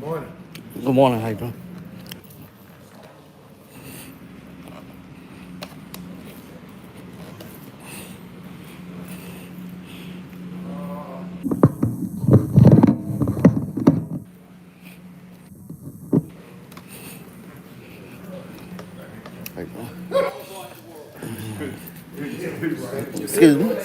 Good morning, how you doing? How you doing? Excuse me?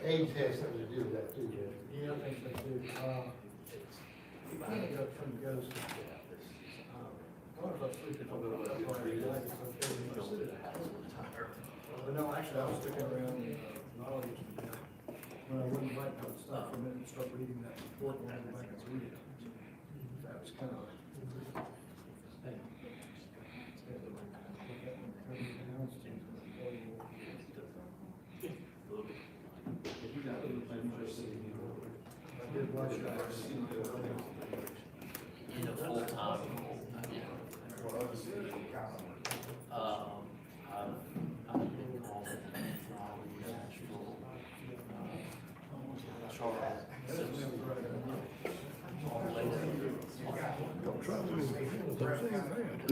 Age has something to do with that too, yeah. But no, actually, I was sticking around, knowledge, when I wouldn't write that stuff, and then start reading that report, when I went back and read it. That was kind of. I did watch it. In a full-time role. I've been called from Nashville, Charles.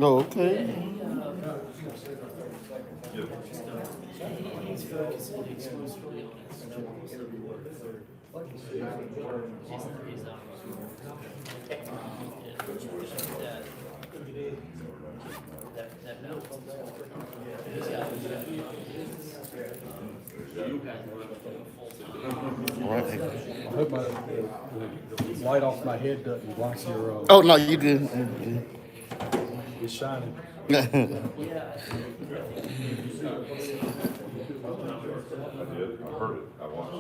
Oh, okay. He's focusing exclusively on his civil work. He's not. That note. All right. I hope the light off my head doesn't block your, Oh, no, you good. You it's shining. good. I did. I heard it. I watched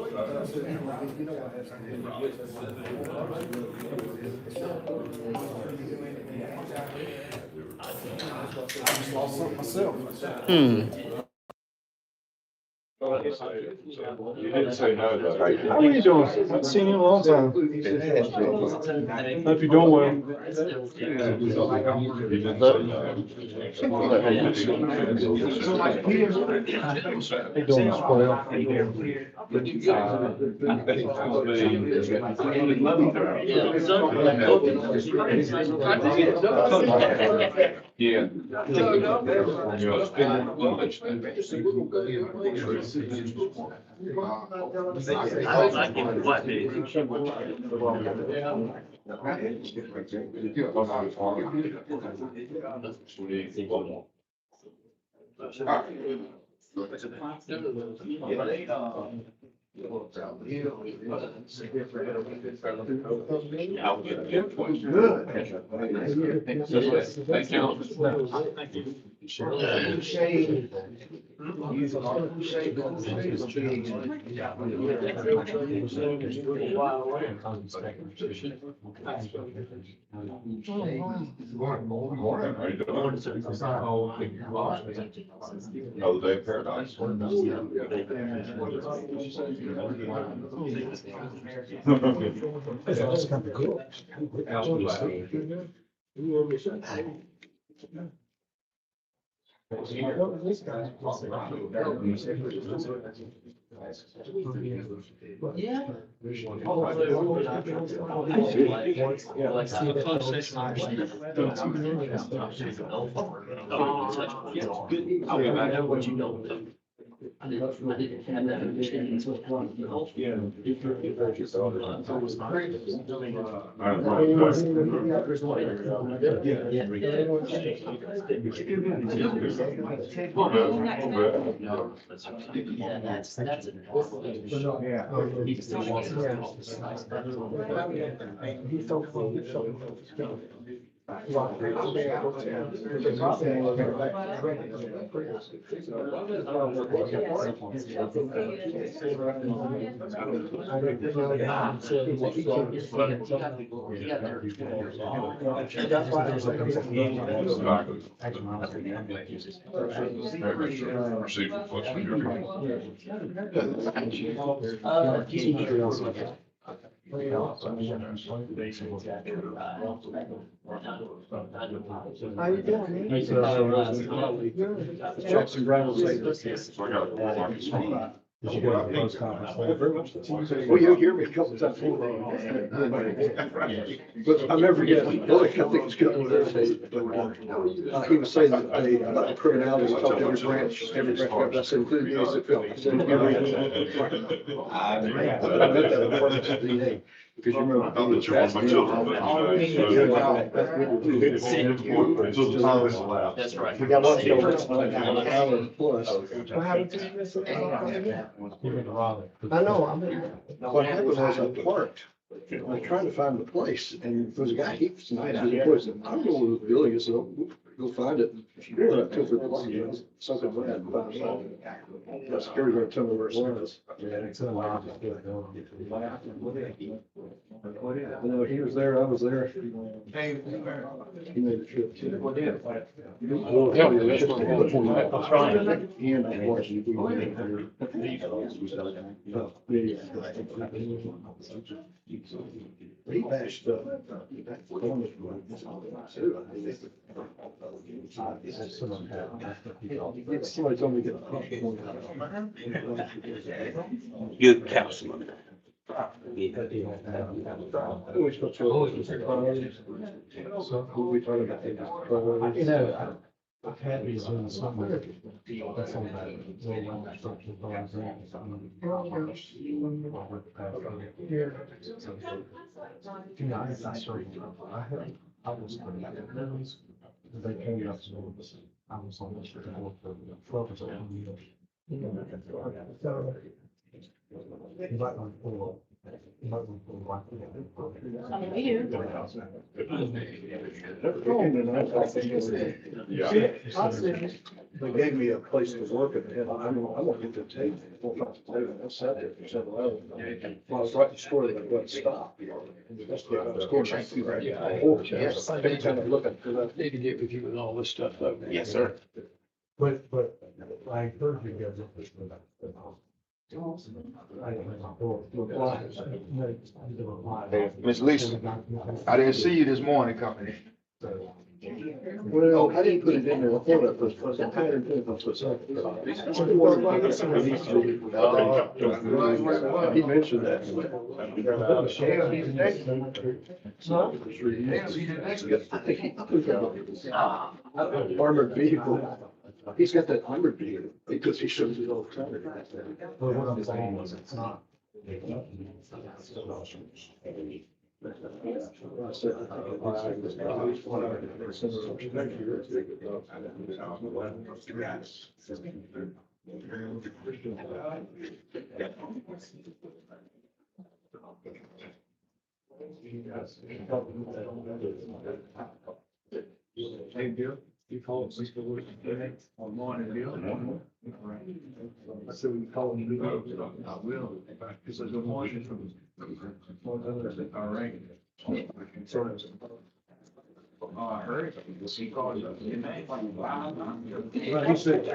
I just lost something myself. You didn't say no, though. How are you doing? Haven't seen you in a long time. Hope you're doing well. You didn't say no. How you doing, Squirrel? Yeah. I give what, Morning. How you doing? Another day of paradise. That's kind of cool. I'll be back. What you don't do. I didn't have that understanding until one. Yeah. Yeah, that's a. He still wants Procedural question. How you doing? Jackson Brown. So I got a warrant. Well, you'll hear me a couple times. But I never get, boy, I think it's good. He was saying that they, criminality, talked to every branch, I said, including these that feel. I bet that important to DA, because you remember. Not that you're one of my children. That's right. We got one still, an hour plus. What happened to you? I know, What happened was I parked, I was trying to find the place, and there was a guy, he was nice, he was, I don't know where the building is, so go find it. We're at 2 o'clock, something like that. The security guard told me where it was. No, he was there, I was there. He made the trip too. He bashed up. Somebody told me to get. Good counselor. We spoke to. Who we talking about? you know, I've had these in somewhere. That's on that. I was. They came up to me. I was on this for 12 or so years. You might want to pull up. You might want to pull up. Yeah. They gave me a place to work and I'm gonna get the tape. I sat there for several hours. Well, I was writing the story, but I wouldn't stop. That's the, I was going right through that. Yes. Every time I look at, because I need to get with you with all this stuff though. Yes, sir. But I encourage you guys. Miss Lisa, I didn't see you this morning, company. Well, I didn't put it in there. I thought it was, I had it in there. He mentioned that. I think he put that armored vehicle. He's got that armored vehicle because he shows it all the time. Well, what I'm saying is it's not. Hey, Bill, you call it Mr. Wood on morning, Bill. I said, we call him. I will, because there's a motion from. All right. Oh, I heard. He called you. Well, he said.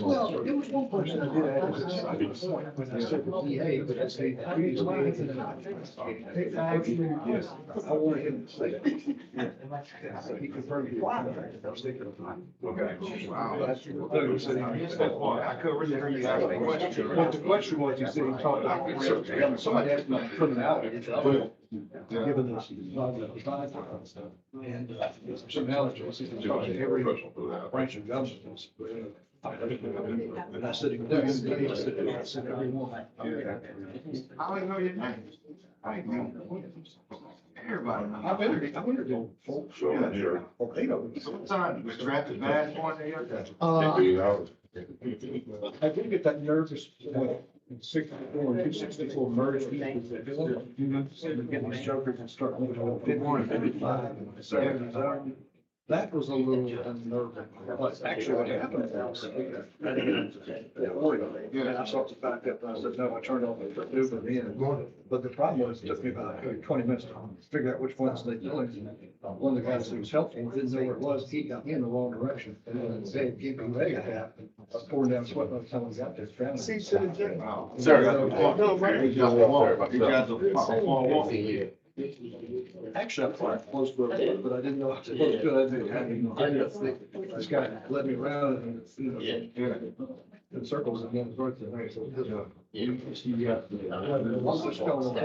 Well, there was one person I did ask. When I said the DA, but I say, please, I wanted him to say. He confirmed it. I was thinking of mine. Okay. Wow. I couldn't really hear you ask the question. What the question was, he said he talked about, somebody asked me to put it out. Given this. And some allergies, he talked to every branch of government. And I said, I said, everyone. I don't know your name. I know. Everybody. I've interviewed folks. Sure. Well, they don't. Sometimes was traffic bad one day. I did get that nervous when 64 and 264 merged. Getting these jokers and start moving on 51, 55, 70. That was a little unnerving. But actually what happened was, I had to get into the Oregon. And I started to back up and I said, no, I turned on the Uber in. But the problem was, it took me about 20 minutes to figure out which ones they doing. One of the guys who was helping didn't know where it was. He got me in the wrong direction. And then said, give me ready to have. I was pouring down sweat by the time we got there. See, Sir. Actually, I'm quite close to it, but I didn't know I was supposed to. This guy led me around and, in circles and then it's right there. So, once it's going,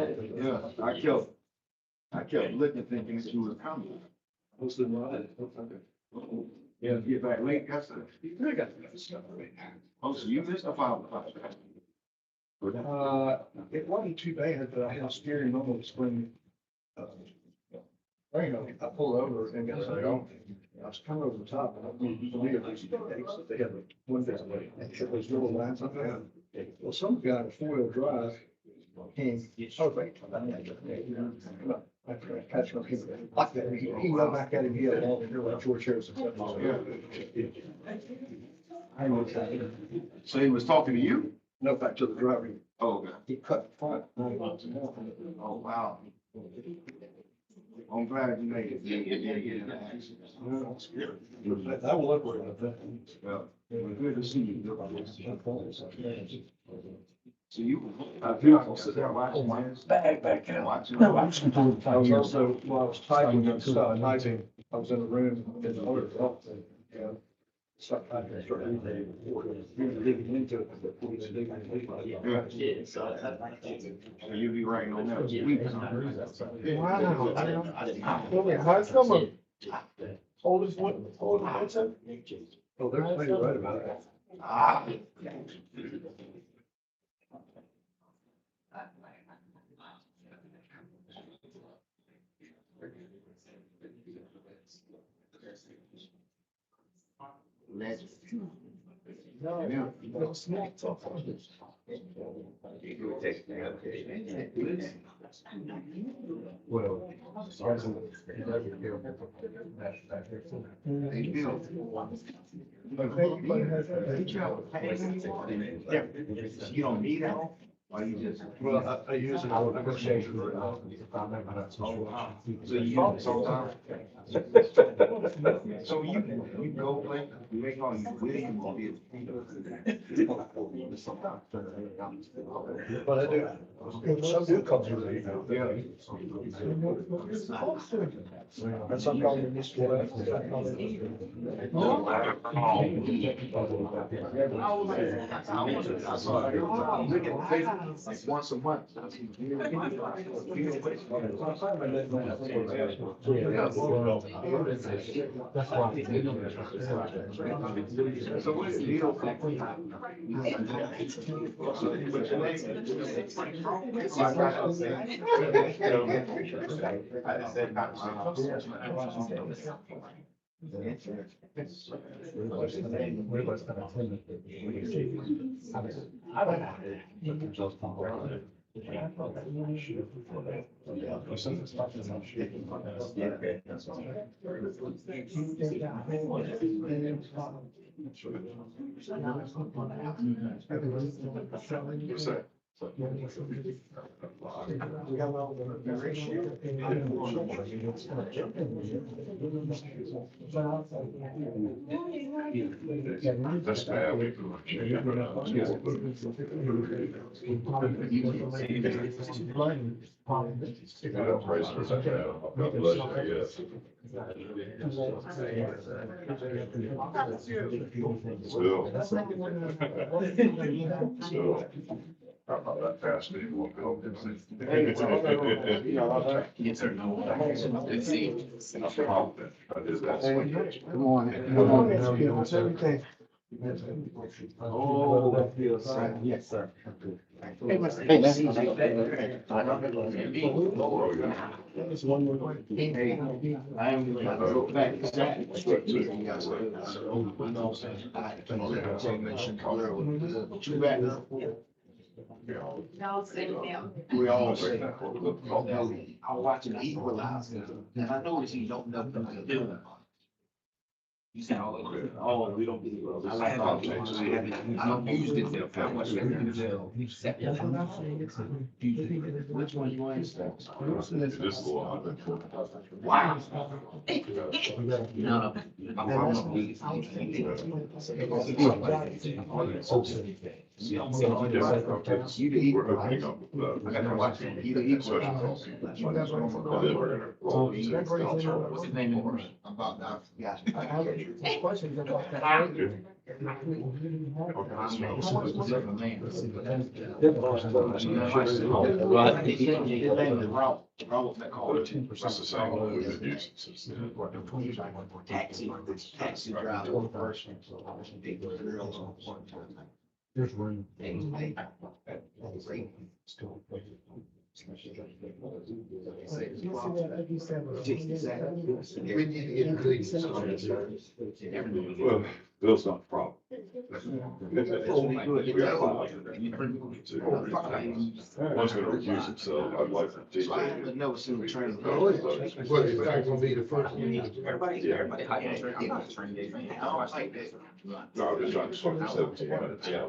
I kept looking, thinking that you were coming. most of them, Yeah, get back late, that's it. I got the stuff right Oh, so you missed the 5 o'clock. It wasn't too bad, but I had a steering wheel this spring. I pulled over and got I was coming over the top and I believe they had the windows and hit those little lines up there. Well, some guy in 4-wheel drive came, oh, right. I catch him, he like that, he yelled back at him, he had all the George Harrison. I was, So he was talking to you? no, back to the driver, Oh, okay. he cut front. Oh, wow. I'm glad you made it. You didn't get in an accident. That will look like that. Well, good to see you. So you, I'm gonna sit there and watch back and watch it. I was also, while I was typing and stuff, typing, I was in a room in the order of health and, start typing, start digging into it. Yeah. So you be writing on that. How's someone? Oldest one, oldest one? Oh, they're plenty right about it. Ah. Legend. Yeah. Well. They built. You don't need that? Or you just? Well, I use it. I would negotiate for it. So you sometimes. So you go play, you make all your winning will be. But I do. Some do come through the email. Yeah. And some call me Mr. West, and some call Like once a month. That's why. So what is the deal? That's bad. We Still. I'm not that fast anymore. Yes, sir. Let's see. I did that. Good morning. Good morning. How's everything? Oh, yes, sir. Hey, It's one more way. I'm gonna go back to that. Too bad. Y'all sit down. We all say, I'm watching Equalizer, and I noticed you don't know what to do. You said, oh, we don't. I like all changes. I don't use this. How much I use it? Which one you want? Just a lot. Wow. No. We're opening up with I gotta watch it. Either equal. and then we're gonna roll into. What's his name? About that. Yeah. Questions about that. That's the same one we've been using since then. Taxi driver person. Big girls on one time. There's room. We need to get police. Well, Bill's not the problem. One's gonna recuse himself. I'd like for TJ. But no, soon training. But it's not gonna be the first one. Everybody hired. I'm not training. I don't like that. No, I'm just trying to start for 17 minutes. Yeah.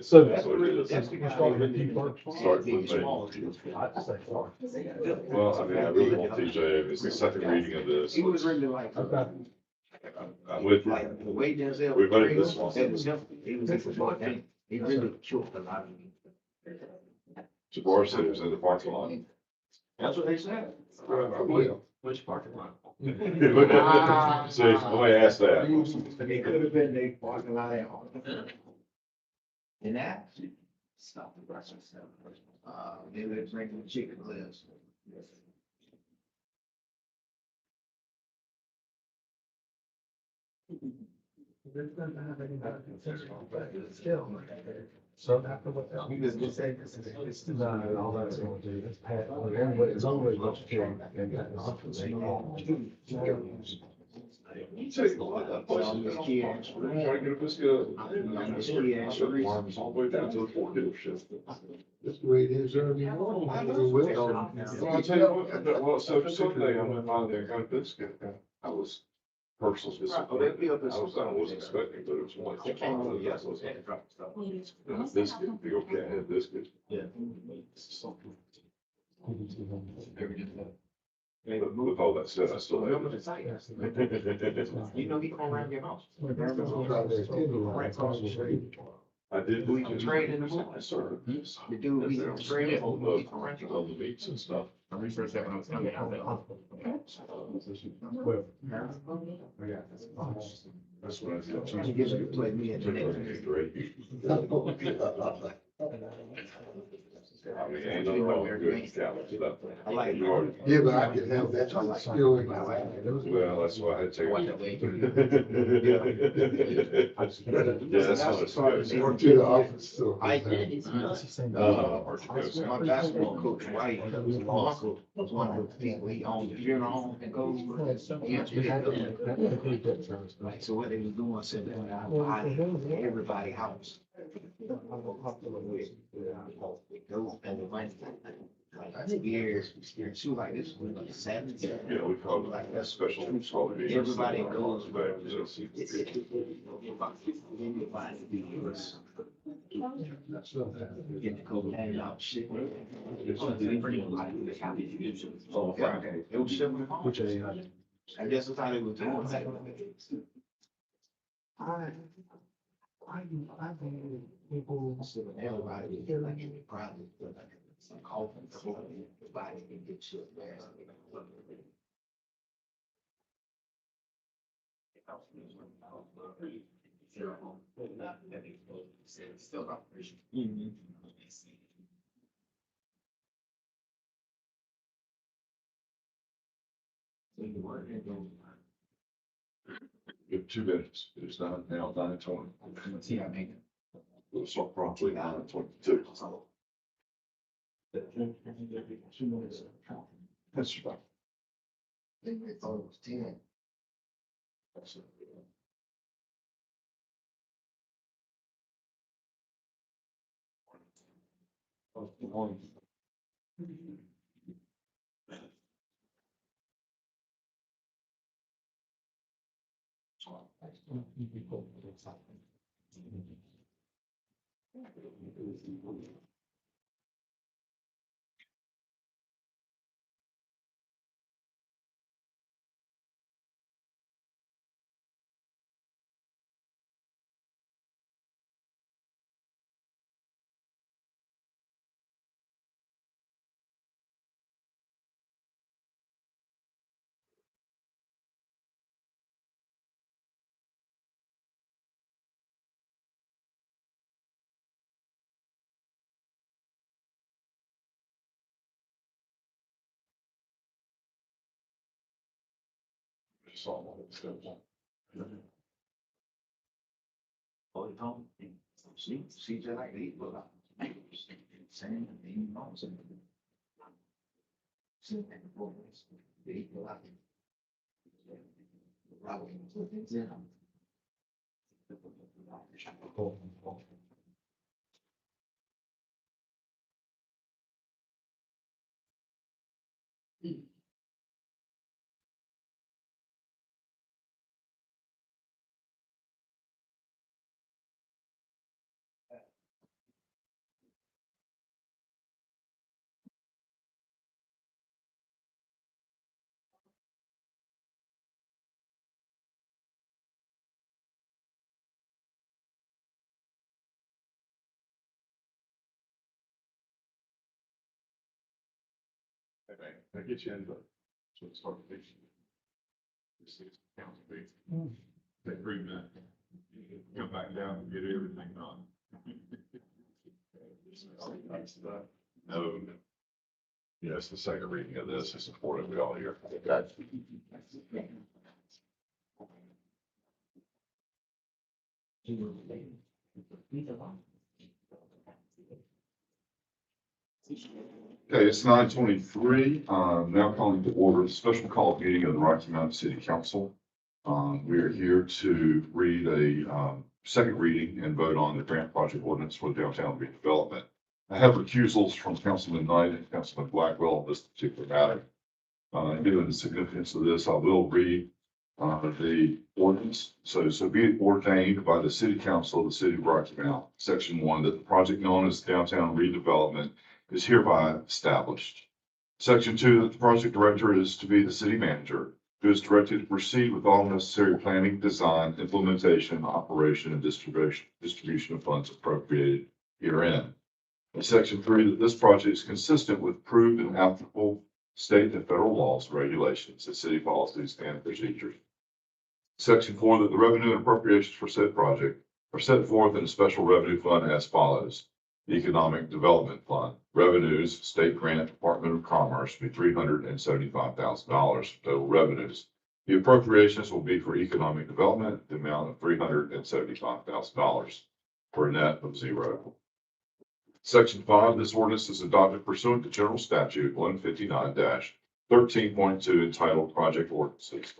So That's what it is. Start with me. Well, I mean, I really want TJ, it's the second reading of this. He was really like. I'm with you. Like the way Denzel. We voted this one. It was him. He was in football. He really killed a lot of me. Jabbar said it was in the parking lot. That's what they said. Which parking lot? See, nobody asked that. It could have been the parking lot at home. And that? Stop the brush yourself. They were drinking chicken lips. So after what, you just say, it's designed and all that's gonna do, it's pat, it's always much care and You take a lot of that place. Trying to get a biscuit. All the way down to the Ford dealership. That's the way it is early morning. Well, I'll tell you what, well, so Sunday, I went by there, and got a biscuit. I was personally disappointed. I wasn't expecting, but it was one. Biscuit, be okay, I had biscuit. But with all that said, I still have it. You know, he come around your house. I did. We can trade in the book. I started. The dude, we can trade in. All the meats and stuff. I researched that when I was coming out. That's what I said. He gives you to play me at the next. I mean, ain't nothing wrong with good scallops stuff. I like it. Yeah, but I can have that still in my life. Well, that's why I had to Watch take. that way. Yeah, that's how it's supposed Or to. to the office, so. I did. My basketball coach, White, his uncle was one of the people he owned the funeral home and goes. Like, so what they was doing, said they went out and buy everybody house. Go and the money. Like years, she was like, this was like 70. Yeah, we call it like a special. Everybody goes. Get the cocaine out, shit. Oh, Friday. It was shipping. Which I guess that's how they were doing that. I've been people. Everybody, like, probably, like, some coffee, everybody can get shit there. Still operation. We have 2 minutes. It's not now 9:20. See, I make We'll start promptly 9:22. That's right. I think they thought it was 10. Just all of it. Oh, you don't, see, just like these, but I'm saying, you know, saying. See, and the boys, they eat a lot. Okay, that gets you in the, so it's start the picture. This is council meeting. Take 3 minutes. Come back down and get everything done. No. Yes, the second reading of this is important. We all hear. Okay, it's 9:23. Now calling to order the special call meeting of the Rocky Mountain City Council. We are here to read a second reading and vote on the grant project ordinance for downtown redevelopment. I have recusals from Councilman Knight and Councilman Blackwell on this particular matter. Given the significance of this, I will read the ordinance. So be it ordained by the City Council of the City of Rocky Mount, Section 1, that the project known as downtown redevelopment is hereby established. Section 2, that the project director is to be the city manager, who is directed to proceed with all necessary planning, design, implementation, operation, and distribution of funds appropriated herein. In Section 3, that this project is consistent with approved and applicable state and federal laws, regulations, and city policies and procedures. Section 4, that the revenue and appropriations for said project are set forth in a special revenue fund as follows. The Economic Development Fund, revenues, state grant, Department of Commerce, be $375,000 total revenues. The appropriations will be for economic development, the amount of $375,000 for a net of 0. Section 5, this ordinance is adopted pursuant to General Statute 159-13.2 entitled Project Ordinances.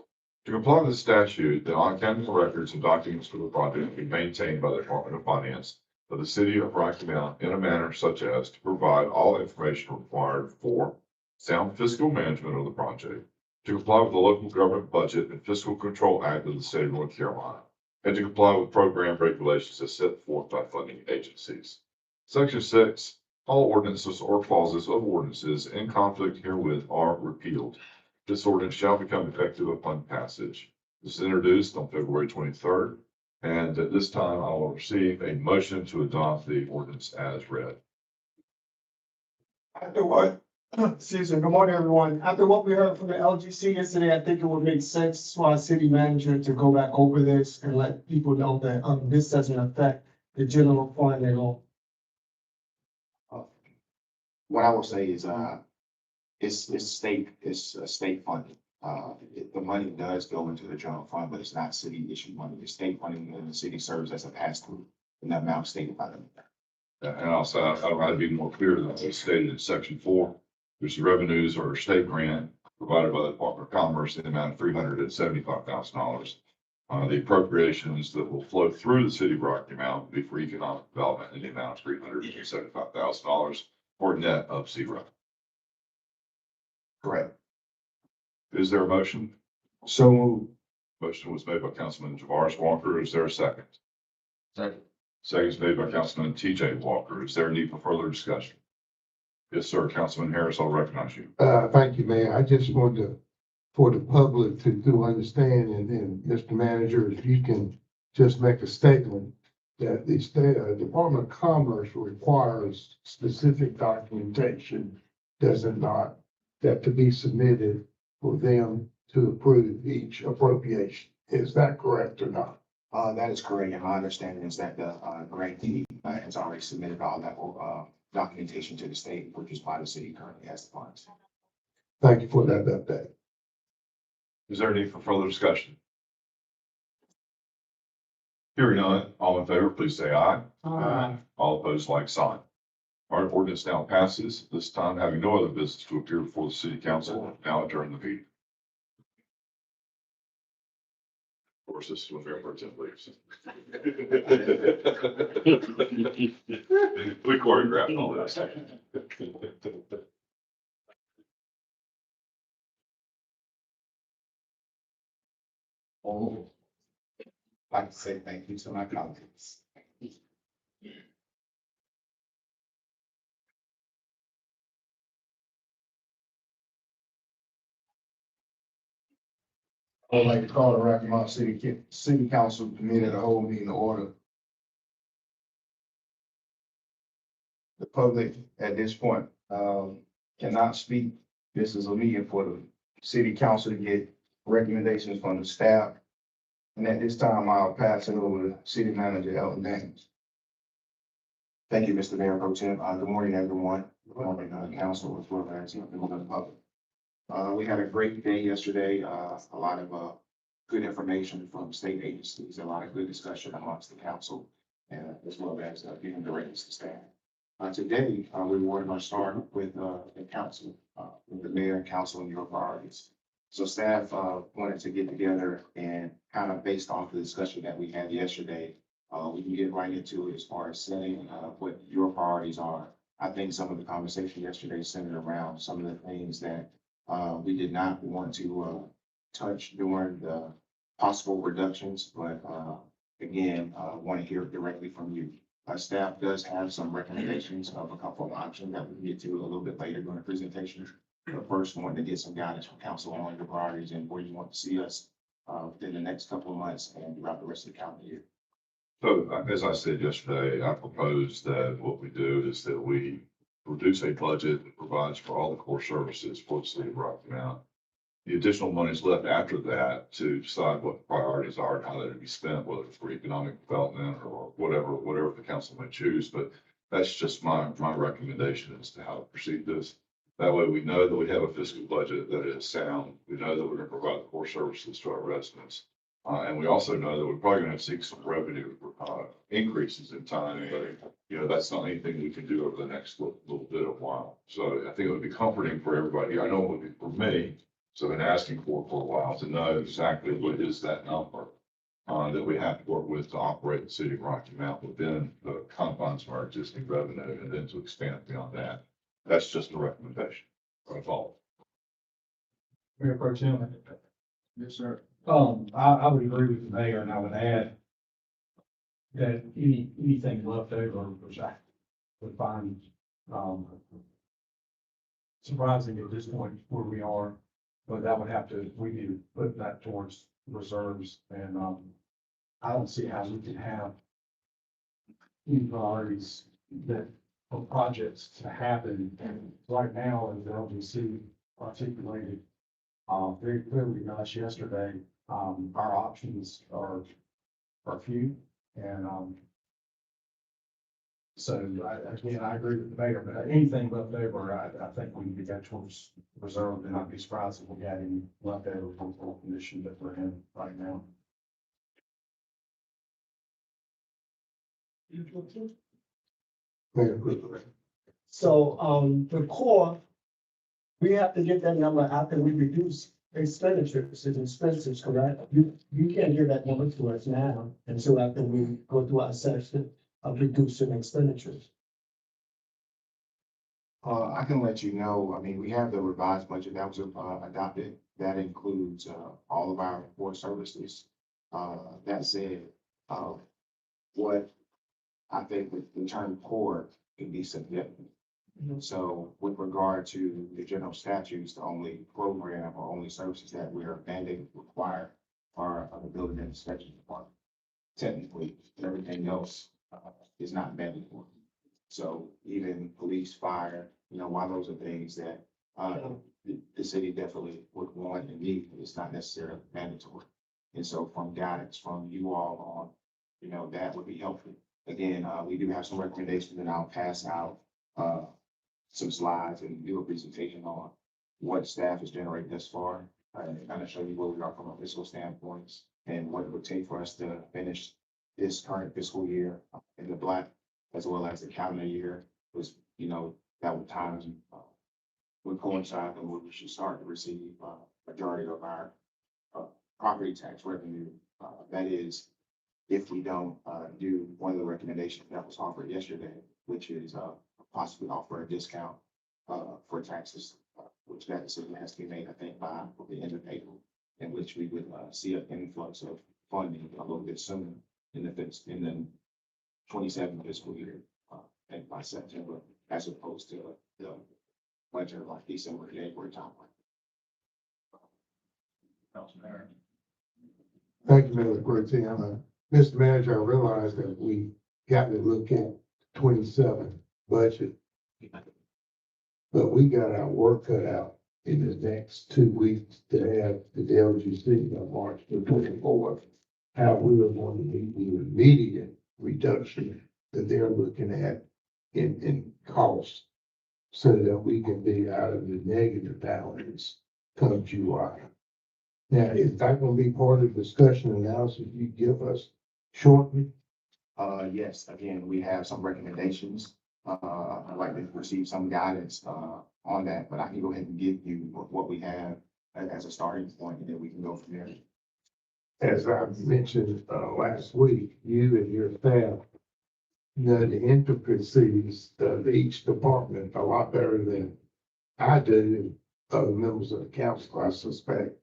To comply with the statute, the on-campus records and documents for the project will be maintained by the Department of Finance of the City of Rocky Mount in a manner such as to provide all information required for sound fiscal management of the project, to comply with the Local Government Budget and Fiscal Control Act of the State of North Carolina, and to comply with program regulations as set forth by funding agencies. Section 6, all ordinances or clauses of ordinances in conflict herewith are repealed. This ordinance shall become effective upon passage. This is introduced on February 23rd. And at this time, I will receive a motion to adopt the ordinance as read. After what, excuse me, good morning, everyone. After what we heard from the LGC yesterday, I think it would make sense for our city manager to go back over this and let people know that this doesn't affect the general fund at all. What I will say is, it's state funded. The money does go into the general fund, but it's not city issued money. The state funding and the city serves as a pass through in the amount stated by them. And also, I'd rather be more clear than what's stated in section 4, which the revenues or state grant provided by the Department of Commerce in the amount of $375,000. The appropriations that will flow through the city of Rocky Mount will be for economic development in the amount of $375,000 or net of zero. Correct. Is there a motion? So moved. Motion was made by Councilman Javaris Walker. Is there a second? Second. Second is made by Councilman TJ Walker. Is there a need for further discussion? Yes, sir. Councilman Harris, I'll recognize you. Thank you, Mayor. I just wanted to, for the public to understand, and Mr. Manager, if you can just make a statement that the state, Department of Commerce requires specific documentation, does it not, that to be submitted for them to approve each appropriation. Is that correct or not? That is correct. And my understanding is that the grantee has already submitted all that documentation to the state, which is why the city currently has the funds. Thank you for that update. Is there a need for further discussion? Hearing none, all in favor, please say aye. Aye. All opposed, like sign. Our ordinance now passes. This time, having no other business to appear before the city council, now adjourn the meeting. Of course, this is when Mayor Pro Tem leaves. We choreographed all this. Oh, I'd like to say thank you to my colleagues. I would like to call the Rocky Mount City Council committee to hold meeting to order. The public at this point, cannot speak. This is a meeting for the city council to get recommendations from the staff. And at this time, I'll pass it over to city manager Elton Daniels. Thank you, Mr. Mayor Pro Tem. Good morning, everyone. Good morning, council, as well as members of the public. We had a great day yesterday. A lot of good information from state agencies, a lot of good discussion amongst the council, and as well as giving directions to staff. Today, we were going to start with the council, with the mayor and council and your priorities. So staff wanted to get together and kind of based off the discussion that we had yesterday, we can get right into it as far as setting what your priorities are. I think some of the conversation yesterday centered around some of the things that we did not want to touch during the possible reductions, but again, want to hear directly from you. Staff does have some recommendations of a couple of options that we can get to a little bit later during the presentation. But first, wanted to get some guidance from council on your priorities and where you want to see us within the next couple of months and throughout the rest of the calendar year. So as I said yesterday, I propose that what we do is that we produce a budget that provides for all the core services for the city of Rocky Mount. The additional money is left after that to decide what the priorities are and how they're to be spent, whether it's for economic development or whatever the council may choose. But that's just my recommendation as to how to proceed this. That way we know that we have a fiscal budget that is sound. We know that we're going to provide the core services to our residents. And we also know that we're probably going to seek some revenue increases in time, but you know, that's not anything we can do over the next little bit of while. So I think it would be comforting for everybody. I know it would be for me. So I've been asking for a while to know exactly what is that number that we have to work with to operate the city of Rocky Mount within the confines of our existing revenue and then to expand beyond that. That's just a recommendation. That's all. Mayor Pro Tem. Yes, sir. I would agree with the mayor, and I would add that anything left over, which I would find, surprising at this point where we are, but that would have to, we need to put that towards reserves, and, I don't see how we can have any priorities that, for projects to happen, and right now, as the LGC articulated, very clearly to us yesterday, our options are few, and, So again, I agree with the mayor, but anything left over, I think we need to go towards reserve, and I'd be surprised if we had any left over for the condition that we're in right now. Mayor Quigley. So, the core, we have to get that number after we reduce expenditures and expenses, correct? You can't give that number to us now until after we go through our section of reducing expenditures. I can let you know, I mean, we have the revised budget that was adopted. That includes all of our core services. That said, what I think with the term core can be significant. So with regard to the general statutes, the only program or only services that we are mandated to require are the building and inspection department. Technically, everything else is not mandatory. So even police, fire, while those are things that the city definitely would want and need, it's not necessarily mandatory. And so from guidance from you all on, that would be helpful. Again, we do have some recommendations, and I'll pass out some slides and do a presentation on what staff has generated thus far, and kind of show you where we are from a fiscal standpoint and what it would take for us to finish this current fiscal year in the black, as well as the calendar year was, that would times would coincide and we should start to receive majority of our property tax revenue. That is, if we don't do one of the recommendations that was offered yesterday, which is possibly offer a discount for taxes, which that decision has to be made, I think, by the end of April, in which we would see an influx of funding a little bit sooner in the 27 fiscal year, and by September, as opposed to the winter, like December, January time. Thank you, Mayor Quigley. Mr. Manager, I realize that we got to look at 27 budget. But we got our work cut out in the next 2 weeks to have the LGC on March the 24th. How we are going to meet the immediate reduction that they're looking at in cost, so that we can be out of the negative balance come July. Now, is that going to be part of the discussion and analysis you give us shortly? Yes, again, we have some recommendations. I'd like to receive some guidance on that, but I can go ahead and give you what we have as a starting point, and then we can go from there. As I mentioned last week, you and your staff know the intricacies of each department a lot better than I do, and other members of the council, I suspect.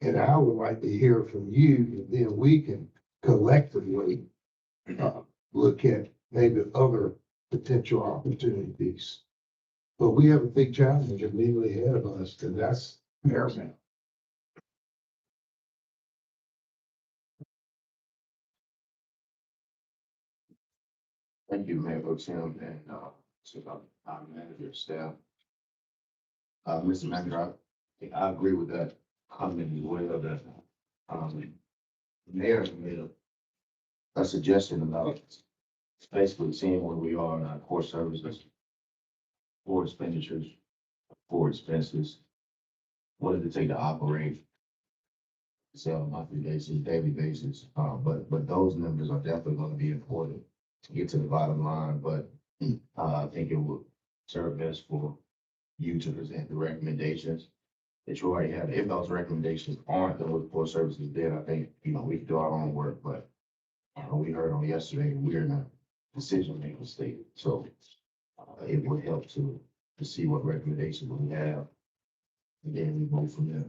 And I would like to hear from you, and then we can collectively look at maybe other potential opportunities. But we have a big challenge immediately ahead of us, and that's paramount. Thank you, Mayor Pro Tem, and to our manager staff. Mr. Manager, I agree with that comment as well, that the mayor made a suggestion about basically seeing where we are in our core services, core expenditures, core expenses. What does it take to operate, say on a monthly basis, daily basis? But those numbers are definitely going to be important to get to the bottom line, but I think it would serve best for you to present the recommendations that you already have. If those recommendations aren't those core services, then I think, we can do our own work, but we heard on yesterday, we're in a decision-making state, so it would help to see what recommendations we have, and then we move from there.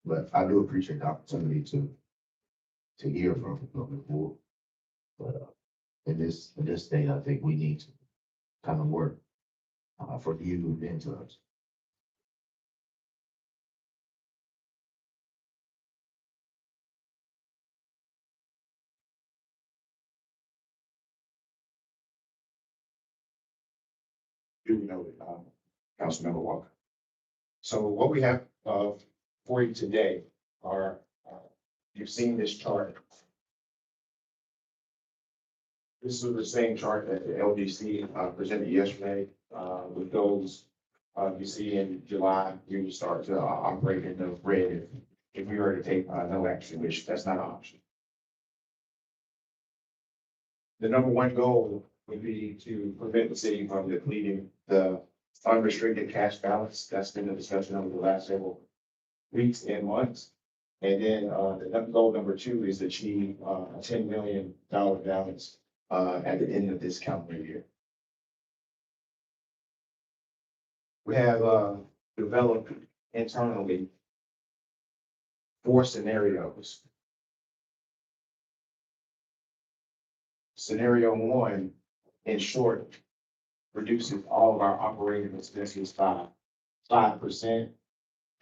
But I do appreciate the opportunity to hear from the board. But in this state, I think we need to kind of work for you and to us. Duly noted, Councilmember Walker. So what we have for you today are, you've seen this chart. This is the same chart that the LGC presented yesterday, with those, you see in July, you start to operate in the red if we were to take no action, which that's not an option. The number one goal would be to prevent the city from depleting the unrestricted cash balance. That's been the discussion over the last several weeks and months. And then, the goal number two is to achieve a $10 million balance at the end of this calendar year. We have developed internally 4 scenarios. Scenario 1, in short, reduces all of our operating expenses by 5%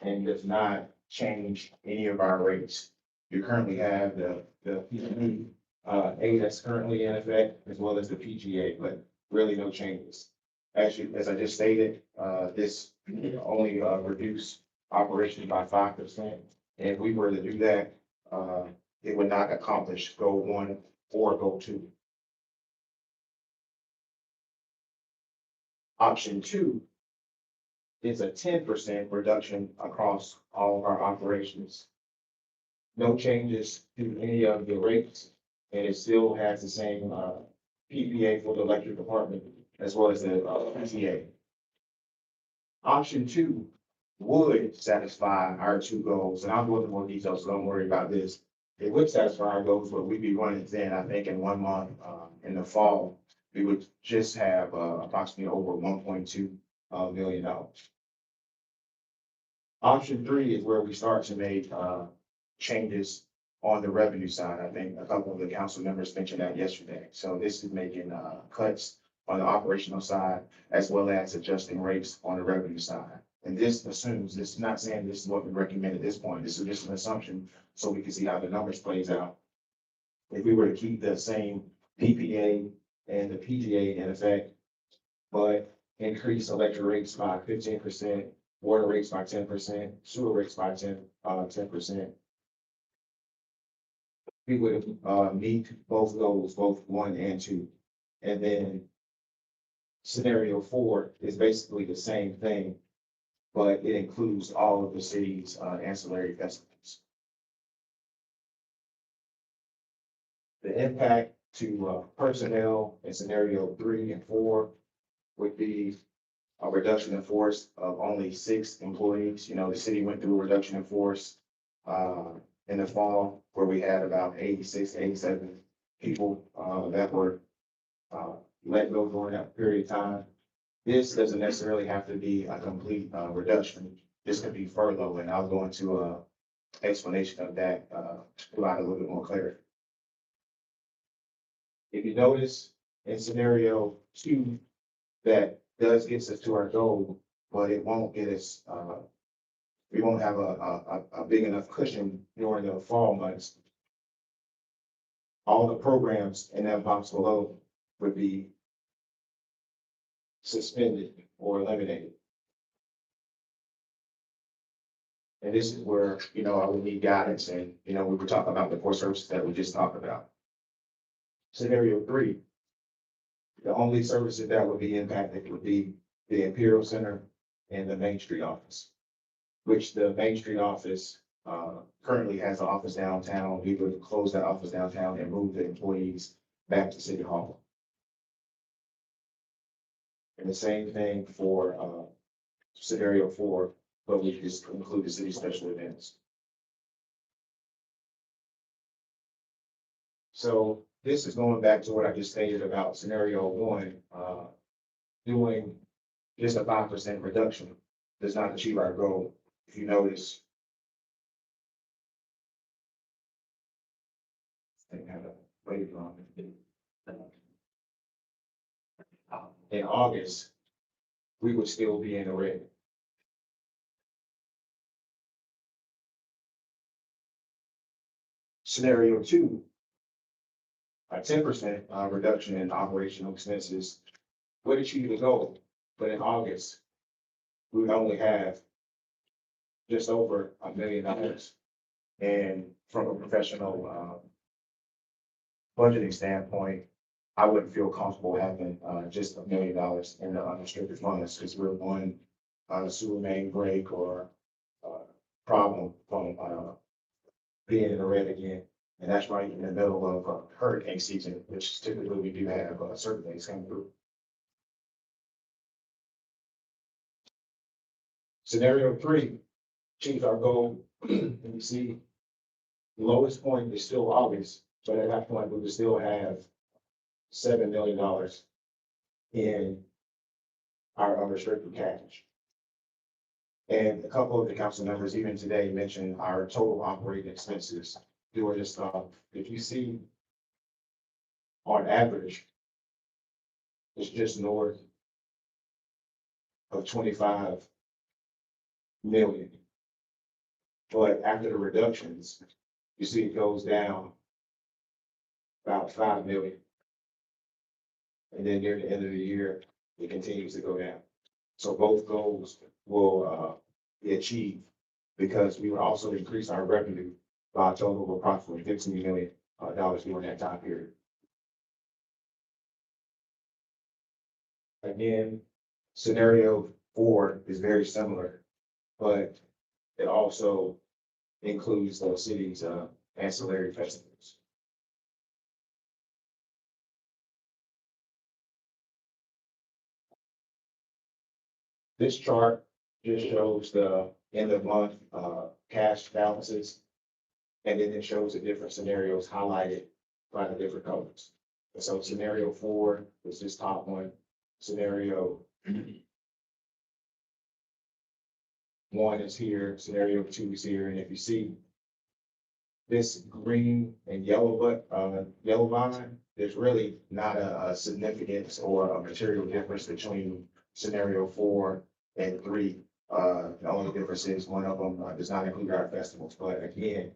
and does not change any of our rates. You currently have the PPA that's currently in effect, as well as the PGA, but really no changes. Actually, as I just stated, this only reduce operations by 5%. And if we were to do that, it would not accomplish goal 1 or goal 2. Option 2 is a 10% reduction across all of our operations. No changes to any of the rates, and it still has the same PPA for the electric department as well as the PGA. Option 2 would satisfy our 2 goals, and I'll go into more details, so don't worry about this. It would satisfy our goals, but we'd be running thin, I think, in 1 month, in the fall, we would just have approximately over $1.2 million. Option 3 is where we start to make changes on the revenue side. I think a couple of the council members mentioned that yesterday. So this is making cuts on the operational side, as well as adjusting rates on the revenue side. And this assumes, this is not saying this is what we recommend at this point. This is just an assumption, so we can see how the numbers plays out. If we were to keep the same PPA and the PGA in effect, but increase electric rates by 15%, water rates by 10%, sewer rates by 10%. We would meet both goals, both 1 and 2. And then scenario 4 is basically the same thing, but it includes all of the city's ancillary festivals. The impact to personnel in scenario 3 and 4 would be a reduction in force of only 6 employees. You know, the city went through a reduction in force in the fall, where we had about 86, 87 people that were let go during that period of time. This doesn't necessarily have to be a complete reduction. This could be furlough, and I'll go into an explanation of that to provide a little bit more clarity. If you notice in scenario 2, that does get us to our goal, but it won't get us, we won't have a big enough cushion during the fall months. All the programs in that box below would be suspended or eliminated. And this is where, you know, I would need guidance, and, you know, we were talking about the core services that we just talked about. Scenario 3, the only services that would be impacted would be the Imperial Center and the Main Street office, which the Main Street office currently has an office downtown. We would close that office downtown and move the employees back to City Hall. And the same thing for scenario 4, but we just include the city special events. So this is going back to what I just stated about scenario 1, doing just a 5% reduction does not achieve our goal. If you notice, I have a wave on it. In August, we would still be in the red. Scenario 2, a 10% reduction in operational expenses would achieve the goal, but in August, we would only have just over $1 million. And from a professional budgeting standpoint, I wouldn't feel comfortable having, just $1 million in the unrestricted funds, because we're one, sewer main break or, problem from, being in the red again. And that's right in the middle of, hurricane season, which typically we do have, certain things coming through. Scenario 3, achieves our goal, and you see the lowest point is still August, but at that point, we would still have $7 million in our unrestricted cash. And a couple of the council members even today mentioned our total operating expenses during this time. If you see on average, it's just north of 25 million. But after the reductions, you see it goes down about 5 million. And then near the end of the year, it continues to go down. So both goals will be achieved because we will also increase our revenue by a total of approximately $15 million during that time period. Again, scenario 4 is very similar, but it also includes the city's ancillary festivals. This chart just shows the end of month cash balances. And then it shows the different scenarios highlighted by the different colors. And so scenario 4 is this top one. Scenario 1 is here, scenario 2 is here, and if you see this green and yellow line, there's really not a significance or a material difference between scenario 4 and 3. The only difference is one of them does not include our festivals, but again,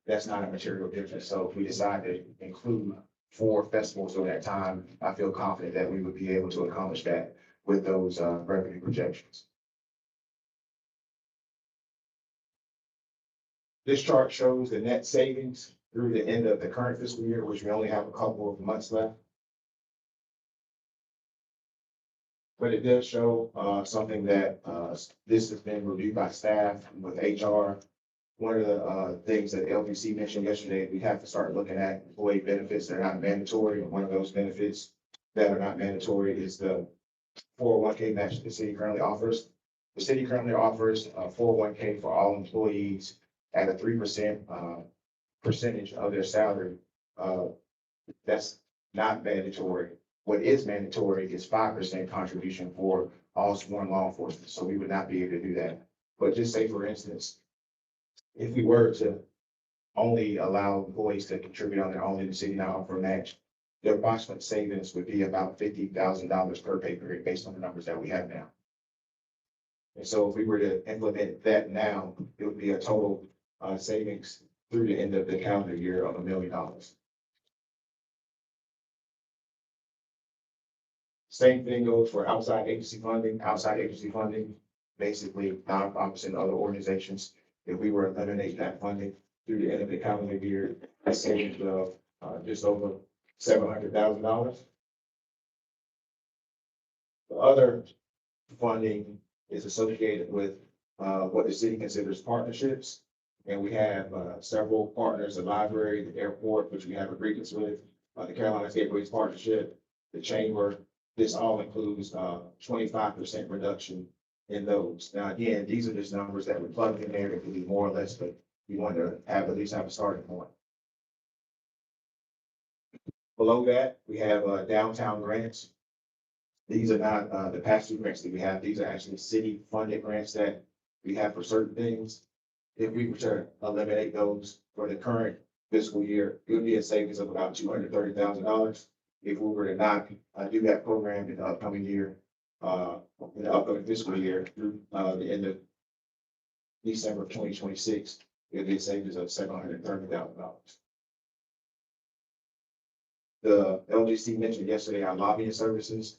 that's not a material difference. So if we decide to include 4 festivals during that time, I feel confident that we would be able to accomplish that with those revenue projections. This chart shows the net savings through the end of the current fiscal year, which we only have a couple of months left. But it does show something that this has been reviewed by staff with HR. One of the things that LPC mentioned yesterday, we have to start looking at employee benefits that are not mandatory. And one of those benefits that are not mandatory is the 401k match that the city currently offers. The city currently offers a 401k for all employees at a 3% percentage of their salary. That's not mandatory. What is mandatory is 5% contribution for all sworn law enforcement. So we would not be able to do that. But just say, for instance, if we were to only allow employees to contribute on their own and the city not offer a match, the approximate savings would be about $50,000 per pay period based on the numbers that we have now. And so if we were to implement that now, it would be a total savings through the end of the calendar year of $1 million. Same thing goes for outside agency funding. Outside agency funding, basically nonprofits and other organizations. If we were to eliminate that funding through the end of the calendar year, a savings of just over $700,000. The other funding is associated with what the city considers partnerships. And we have several partners, the library, the airport, which we have agreements with, the Carolina Gateways Partnership, the chamber. This all includes 25% reduction in those. Now, again, these are just numbers that we plug in there. It could be more or less, but we want to have at least have a starting point. Below that, we have downtown grants. These are not the past 2 grants that we have. These are actually city funded grants that we have for certain things. If we were to eliminate those for the current fiscal year, it would be a savings of about $230,000. If we were to not do that program in the upcoming year, in the upcoming fiscal year through the end of December of 2026, it would be a savings of $730,000. The LGC mentioned yesterday our lobbying services.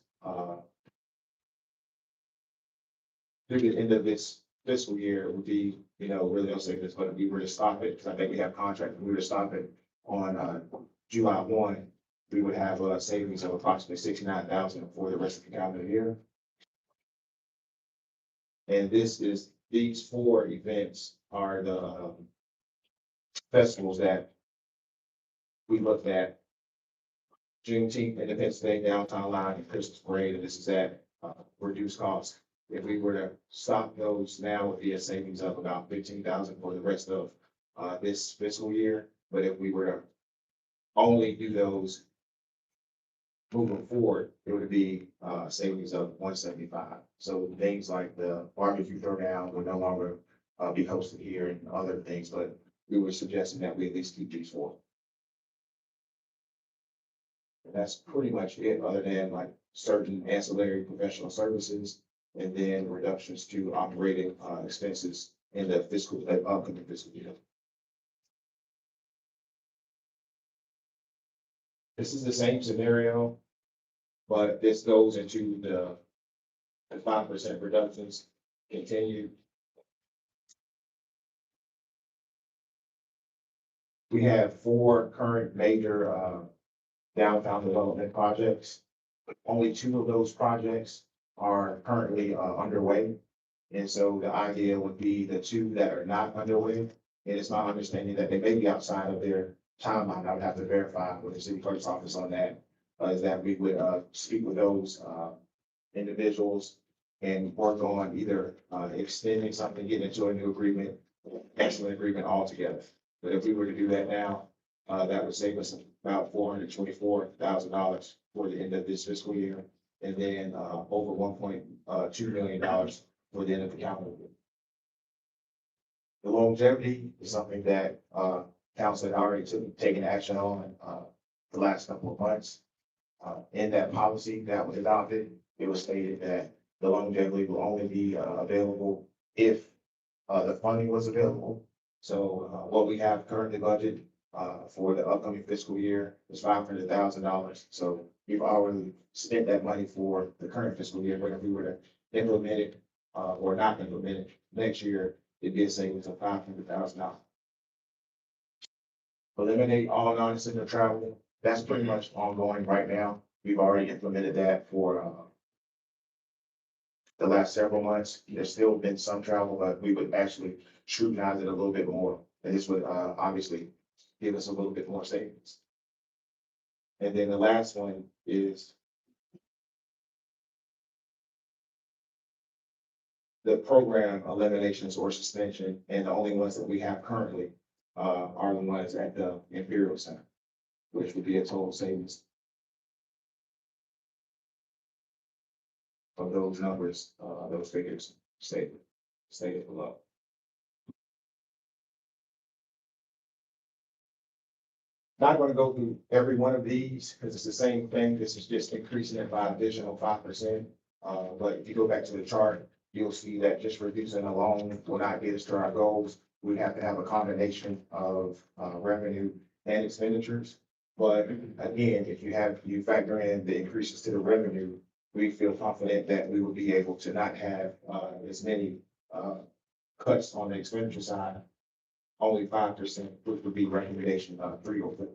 Through the end of this fiscal year, it would be, really no savings, but if we were to stop it, because I think we have contract, if we were to stop it on July 1, we would have a savings of approximately 69,000 for the rest of the calendar year. And these four events are the festivals that we looked at. Juneteenth, Independence Day, Downtown Line, and Christmas Parade, and this is at reduced cost. If we were to stop those now, it would be a savings of about 15,000 for the rest of this fiscal year. But if we were to only do those moving forward, it would be savings of 175. So things like the barbecue throwdown will no longer be hosted here and other things, but we were suggesting that we at least keep these four. And that's pretty much it, other than like certain ancillary professional services and then reductions to operating expenses in the upcoming fiscal year. This is the same scenario, but this goes into the 5% reductions continue. We have four current major downtown development projects. Only two of those projects are currently underway. And so the idea would be the two that are not underway. And it's my understanding that they may be outside of their timeline. I would have to verify with the city clerk's office on that. Is that we would speak with those individuals and work on either extending something, getting into a new agreement, canceling an agreement altogether. But if we were to do that now, that would save us about $424,000 for the end of this fiscal year, and then over $1.2 million for the end of the calendar year. The longevity is something that council had already taken action on the last couple of months. In that policy that was adopted, it was stated that the longevity will only be available if the funding was available. So what we have currently budgeted for the upcoming fiscal year is $500,000. So we've already spent that money for the current fiscal year, but if we were to implement it or not implement it next year, it'd be a savings of $500,000. Eliminate all non-essential travel. That's pretty much ongoing right now. We've already implemented that for the last several months. There's still been some travel, but we would actually scrutinize it a little bit more. And this would obviously give us a little bit more savings. And then the last one is the program eliminations or suspension. And the only ones that we have currently are the ones at the Imperial Center, which would be a total savings of those numbers, those figures stated below. Not going to go through every one of these because it's the same thing. This is just increasing it by additional 5%. But if you go back to the chart, you'll see that just reducing alone will not get us to our goals. We have to have a combination of revenue and expenditures. But again, if you factor in the increases to the revenue, we feel confident that we will be able to not have as many cuts on the expenditure side. Only 5%, which would be recommendation 304.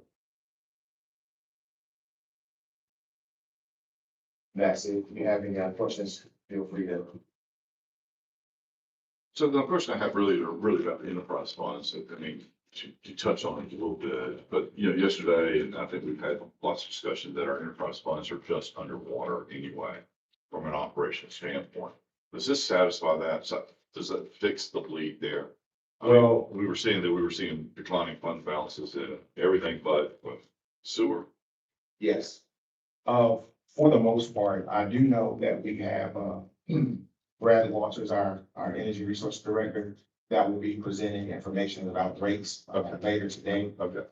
That's it. If you have any questions, feel free to. So the question I have really about the enterprise funds. I mean, you touch on it a little bit, but yesterday, and I think we've had lots of discussion that our enterprise funds are just underwater anyway, from an operational standpoint. Does this satisfy that? So does that fix the bleed there? Well, we were seeing declining fund balances in everything but sewer. Yes. For the most part, I do know that we have Brad Walters, our energy resource director, that will be presenting information about rates later today. Okay.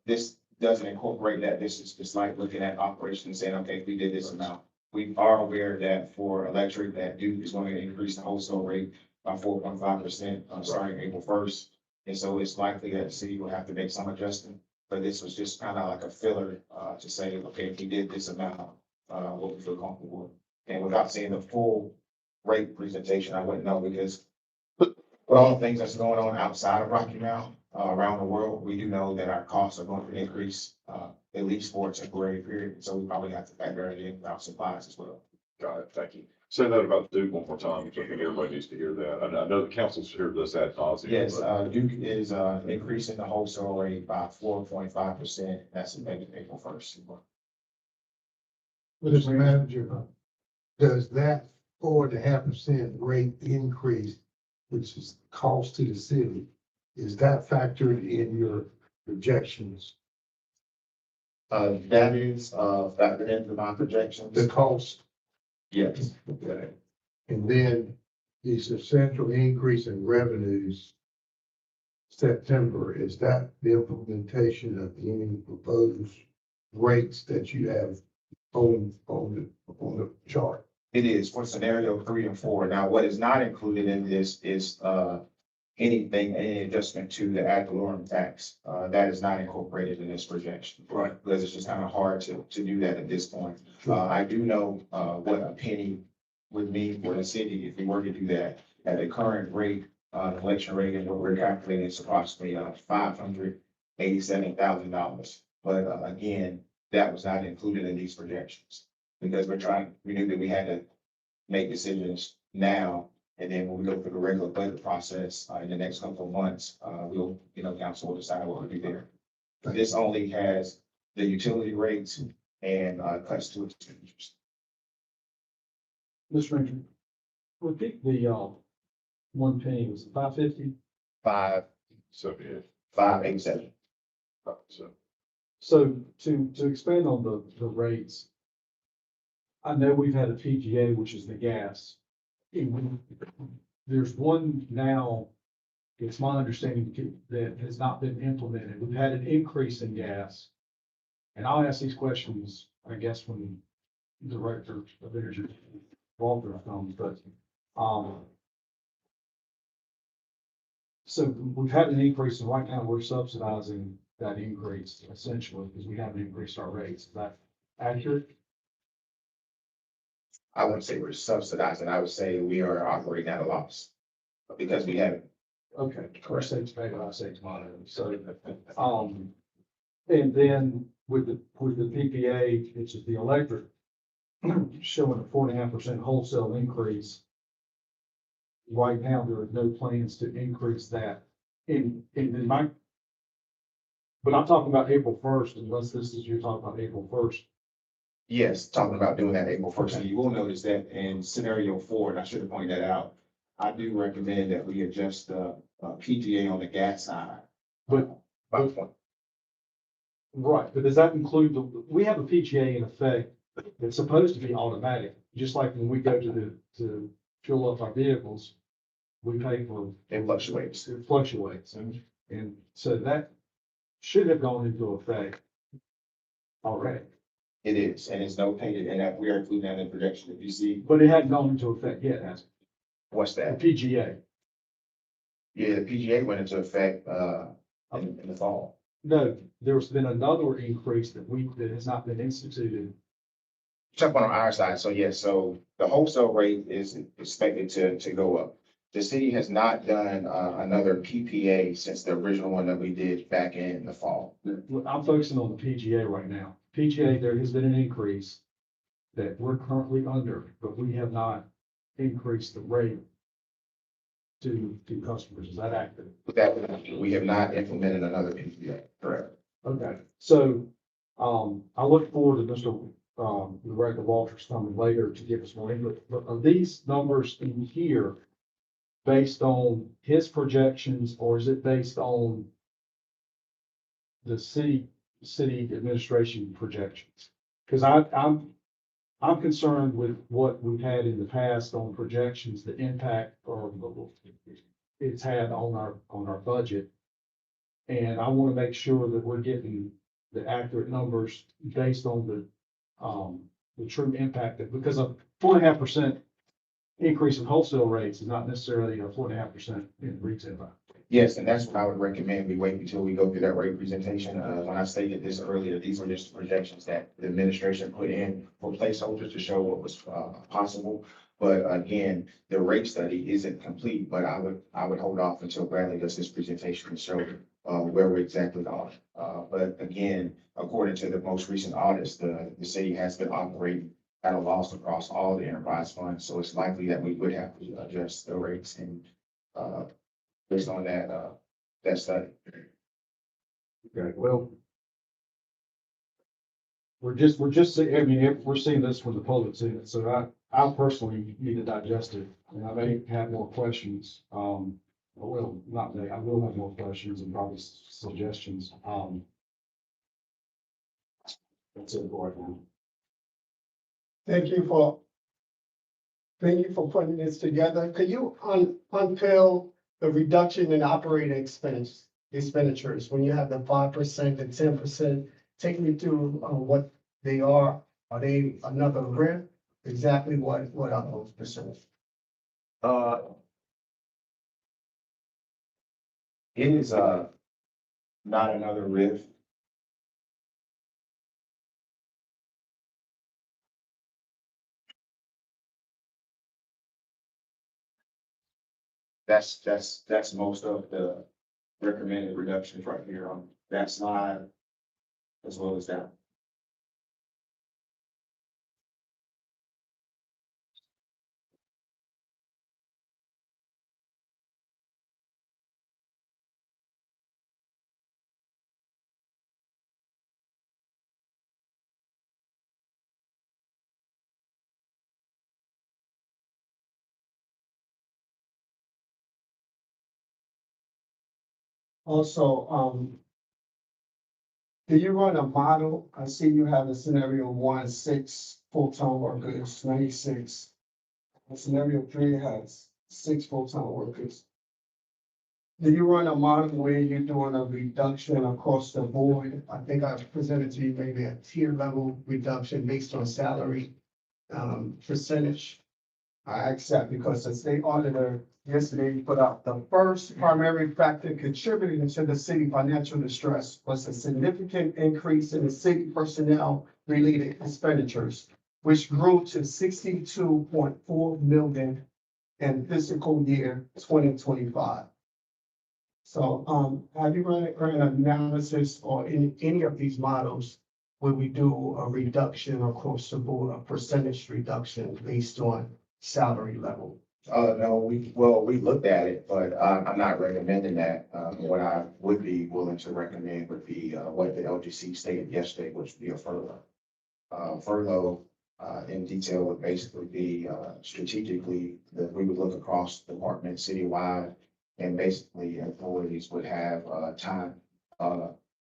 This doesn't incorporate that. This is just like looking at operations saying, okay, we did this amount. We are aware that for electric, that Duke is going to increase the wholesale rate by 4.5% starting April 1st. And so it's likely that the city will have to make some adjustment. But this was just kind of like a filler to say, okay, if we did this amount, what we feel comfortable with. And without seeing the full rate presentation, I wouldn't know, because with all the things that's going on outside of Rocky Mount, around the world, we do know that our costs are going to increase at least for a temporary period, so we probably have to factor it in our supplies as well. Got it, thank you. Say that about Duke one more time, because I think everybody needs to hear that. I know the council's heard this ad nauseam. Yes, but- Duke is, increasing the wholesale rate by 4.5%. That's effective April 1st. Mr. Manager, does that 4.5% rate increase, which is cost to the city, is that factored in your projections? That is, factored into my projections. The cost, Yes, okay. And then the substantial increase in revenues September, is that the implementation of any proposed rates that you have on the chart? it is for scenario 3 and 4. Now, what is not included in this is, any adjustment to the ad valorem tax. That is not incorporated in this projection. Right. Because it's just kind of hard to do that at this point. I do know, what a penny would mean for the city if we were to do that. At the current rate, election rate, and what we're calculating is approximately, $587,000. But, again, that was not included in these projections. Because we knew that we had to make decisions now. And then when we go through the regular budget process, in the next couple of months, council will decide what to do there. This only has the utility rates and, cuts to expenditures. Mr. Ranger, repeat the, 1 penny, was it 550? 5,587. 587. So, So to expand on the rates, I know we've had a PGA, which is the gas. There's one now, it's my understanding that has not been implemented. We've had an increase in gas. And I'll ask these questions, I guess, when the Director of Energy, Walter, comes, but, so we've had an increase, and right now we're subsidizing that increase essentially because we haven't increased our rates. Is that accurate? I wouldn't say we're subsidizing. I would say we are operating at a loss because we haven't. Okay, our state's paid, our state's monitoring, so, and then with the PPA, which is the electric, showing a 4.5% wholesale increase. Right now, there are no plans to increase that but I'm talking about April 1st, unless you're talking about April 1st. Yes, talking about doing that April 1st, and you will notice that in scenario 4, and I should have pointed that out, I do recommend that we adjust the PGA on the gas side. But- By point. Right, but does that include we have a PGA in effect that's supposed to be automatic, just like when we go to fuel up our vehicles, we pay for, It fluctuates. it fluctuates, and so that should have gone into effect already, It is, and it's notated, and that we are including that in projection. If you see, but it hadn't gone into effect yet, has what's it? that? The PGA. Yeah, the PGA went into effect, in the fall. No, there's been another increase that has not been instituted. Jump on our side, so yes, so the wholesale rate is expected to go up. The city has not done, another PPA since the original one that we did back in the fall. I'm focusing on the PGA right now. PGA, there has been an increase that we're currently under, but we have not increased the rate to customers. Is that accurate? With that, we have not implemented another PPA, correct? Okay, so, I look forward to Mr. Director Walters coming later to give us more input, but are these numbers in here based on his projections, or is it based on the city administration projections? Because I'm concerned with what we've had in the past on projections, the impact or it's had on our budget. And I want to make sure that we're getting the accurate numbers based on the true impact, because a 4.5% increase in wholesale rates is not necessarily a 4.5% in retail. Yes, and that's what I would recommend. We wait until we go through that rate presentation. When I stated this earlier, these were just projections that the administration put in for placeholders to show what was possible. But again, the rate study isn't complete, but I would hold off until Bradley does his presentation and show where we exactly are. But again, according to the most recent audits, the city has been operating at a loss across all the enterprise funds, so it's likely that we would have to adjust the rates and, based on that study. Okay, well. We're just, I mean, if we're seeing this for the public seeing it, so I personally need to digest it, and I may have more questions. Well, not may, I will have more questions and probably suggestions. That's it for right now. Thank you for putting this together. Could you unveil the reduction in operating expenditures when you have the 5% and 10%? Take me through what they are. Are they another RIF? Exactly what are those percentages? It is, not another RIF. That's most of the recommended reductions right here on that slide, as well as that. Also, do you run a model? I see you have a scenario 1, 6 full-time workers, 96. Scenario 3 has 6 full-time workers. Do you run a model where you're doing a reduction across the board? I think I presented to you maybe a tier level reduction based on salary percentage. I accept because the state auditor yesterday put out the first primary factor contributing to the city financial distress was a significant increase in the city personnel related expenditures, which grew to 62.4 million in fiscal year 2025. So, have you run an analysis or any of these models where we do a reduction across the board, a percentage reduction based on salary level? No, we looked at it, but I'm not recommending that. What I would be willing to recommend would be what the LGC stated yesterday, which would be a furlough. Furlough in detail would basically be strategically that we would look across departments citywide, and basically employees would have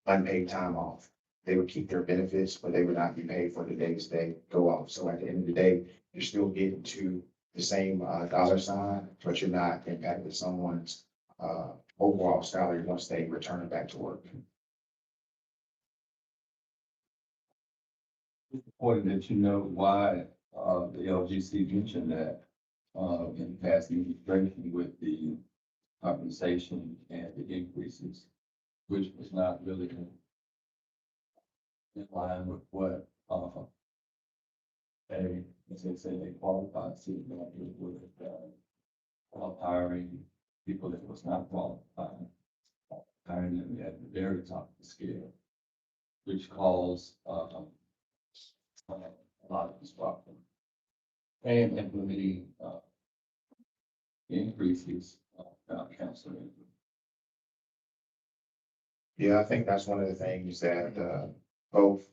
unpaid time off. They would keep their benefits, but they would not be paid for the days they go off. So at the end of the day, you're still getting to the same dollar sign, but you're not impacting someone's overall salary once they return back to work. Important that you know why the LGC mentioned that in past administration with the compensation and the increases, which was not really in line with what as they say, they qualified city managers would have done, while hiring people that was not qualified, hiring them at the very top of the scale, which caused a lot of disruption. And implementing increases counseling. Yeah, I think that's one of the things that both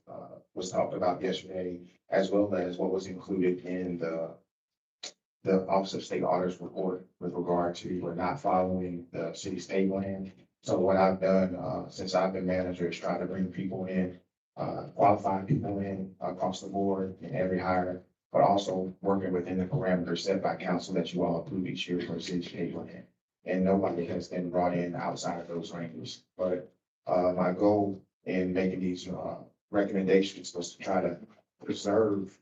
was talked about yesterday, as well as what was included in the Office of State Auditors report with regard to not following the city state plan. So what I've done since I've been manager is try to bring people in, qualified people in across the board in every hire, but also working within the parameters set by council that you all approve each year for city state plan. And nobody has been brought in outside of those ranges. But my goal in making these recommendations was to try to preserve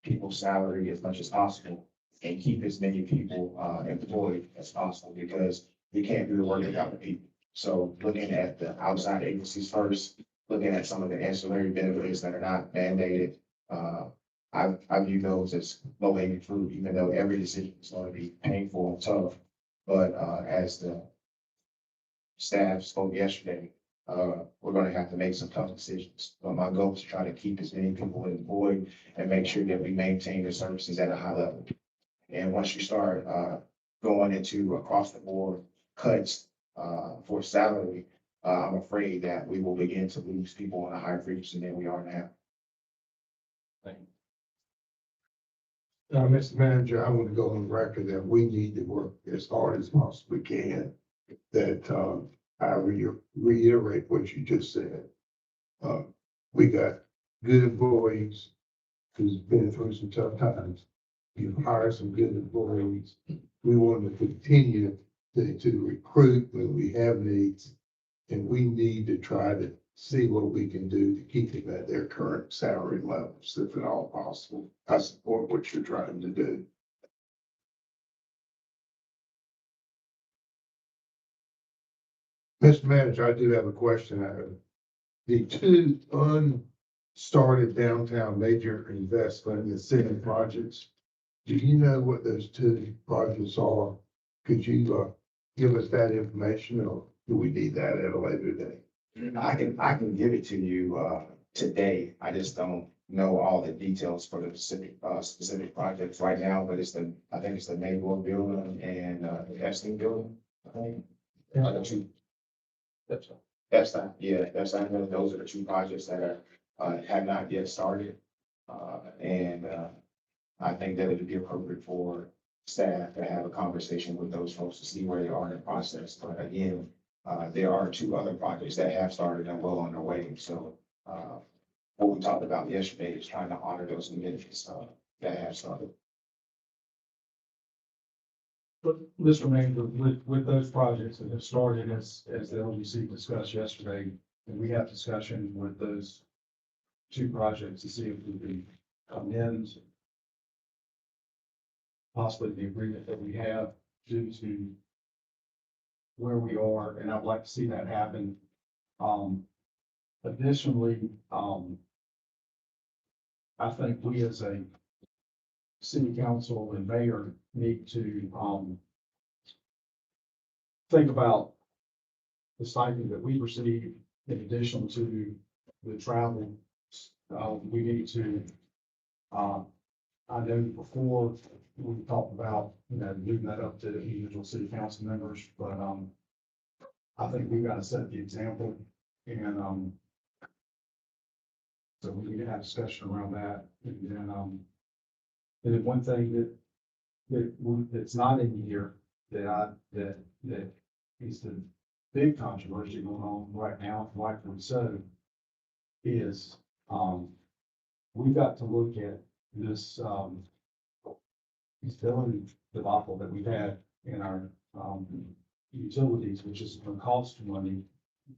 people's salary as much as possible and keep as many people employed as possible, because we can't do the work without the people. So looking at the outside agencies first, looking at some of the ancillary benefits that are not mandated, I view those as low hanging fruit, even though every decision is going to be painful and tough. But as the staff spoke yesterday, we're gonna have to make some tough decisions. But my goal is to try to keep as many people employed and make sure that we maintain the services at a high level. And once you start, going into across the board cuts, for salary, I'm afraid that we will begin to lose people on a higher frequency than we are now. Mr. Manager, I want to go on record that we need to work as hard as possibly can. That, I reiterate what you just said. We got good employees who's been through some tough times. You've hired some good employees. We want to continue to recruit when we have needs. And we need to try to see what we can do to keep them at their current salary levels, if at all possible. I support what you're trying to do. Mr. Manager, I do have a question. The two unstarted downtown major investment in the city projects, do you know what those two projects are? Could you give us that information, or do we need that at a later date? I can give it to you, today. I just don't know all the details for the specific projects right now, but I think it's the Maywood building and, the Epstein building. I think. Are the two. That's not, yeah, those are the two projects that have not yet started. And I think that it would be appropriate for staff to have a conversation with those folks to see where they are in the process. But again, there are two other projects that have started and well on their way. So what we talked about yesterday is trying to honor those commitments that have started. But Mr. Manager, with those projects that have started as the LGC discussed yesterday, and we have discussion with those two projects to see if we can amend possibly the agreement that we have due to where we are, and I'd like to see that happen. Additionally, I think we as a city council and mayor need to, think about the stipend that we receive in addition to the travel. We need to, I know before we talked about, moving that up to individual city council members, but, I think we've got to set the example, and, so we need to have discussion around that, and then one thing that's not in here that is the big controversy going on right now, rightfully so, is, we've got to look at this, billing debacle that we've had in our, utilities, which is going to cost money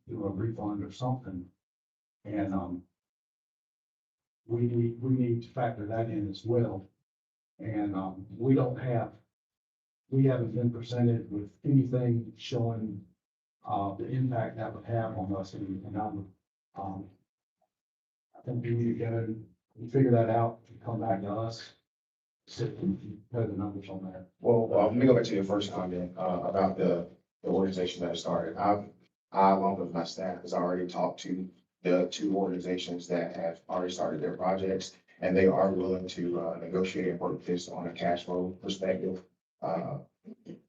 through a refund or something. And, we need to factor that in as well. And, we haven't been presented with anything showing, the impact that would have on us. And I think we need to go and figure that out and come back to us. So we can put the numbers on that. Well, let me go back to your first comment, about the organization that started. I, along with my staff, has already talked to the two organizations that have already started their projects, and they are willing to, negotiate and work this on a cash flow perspective,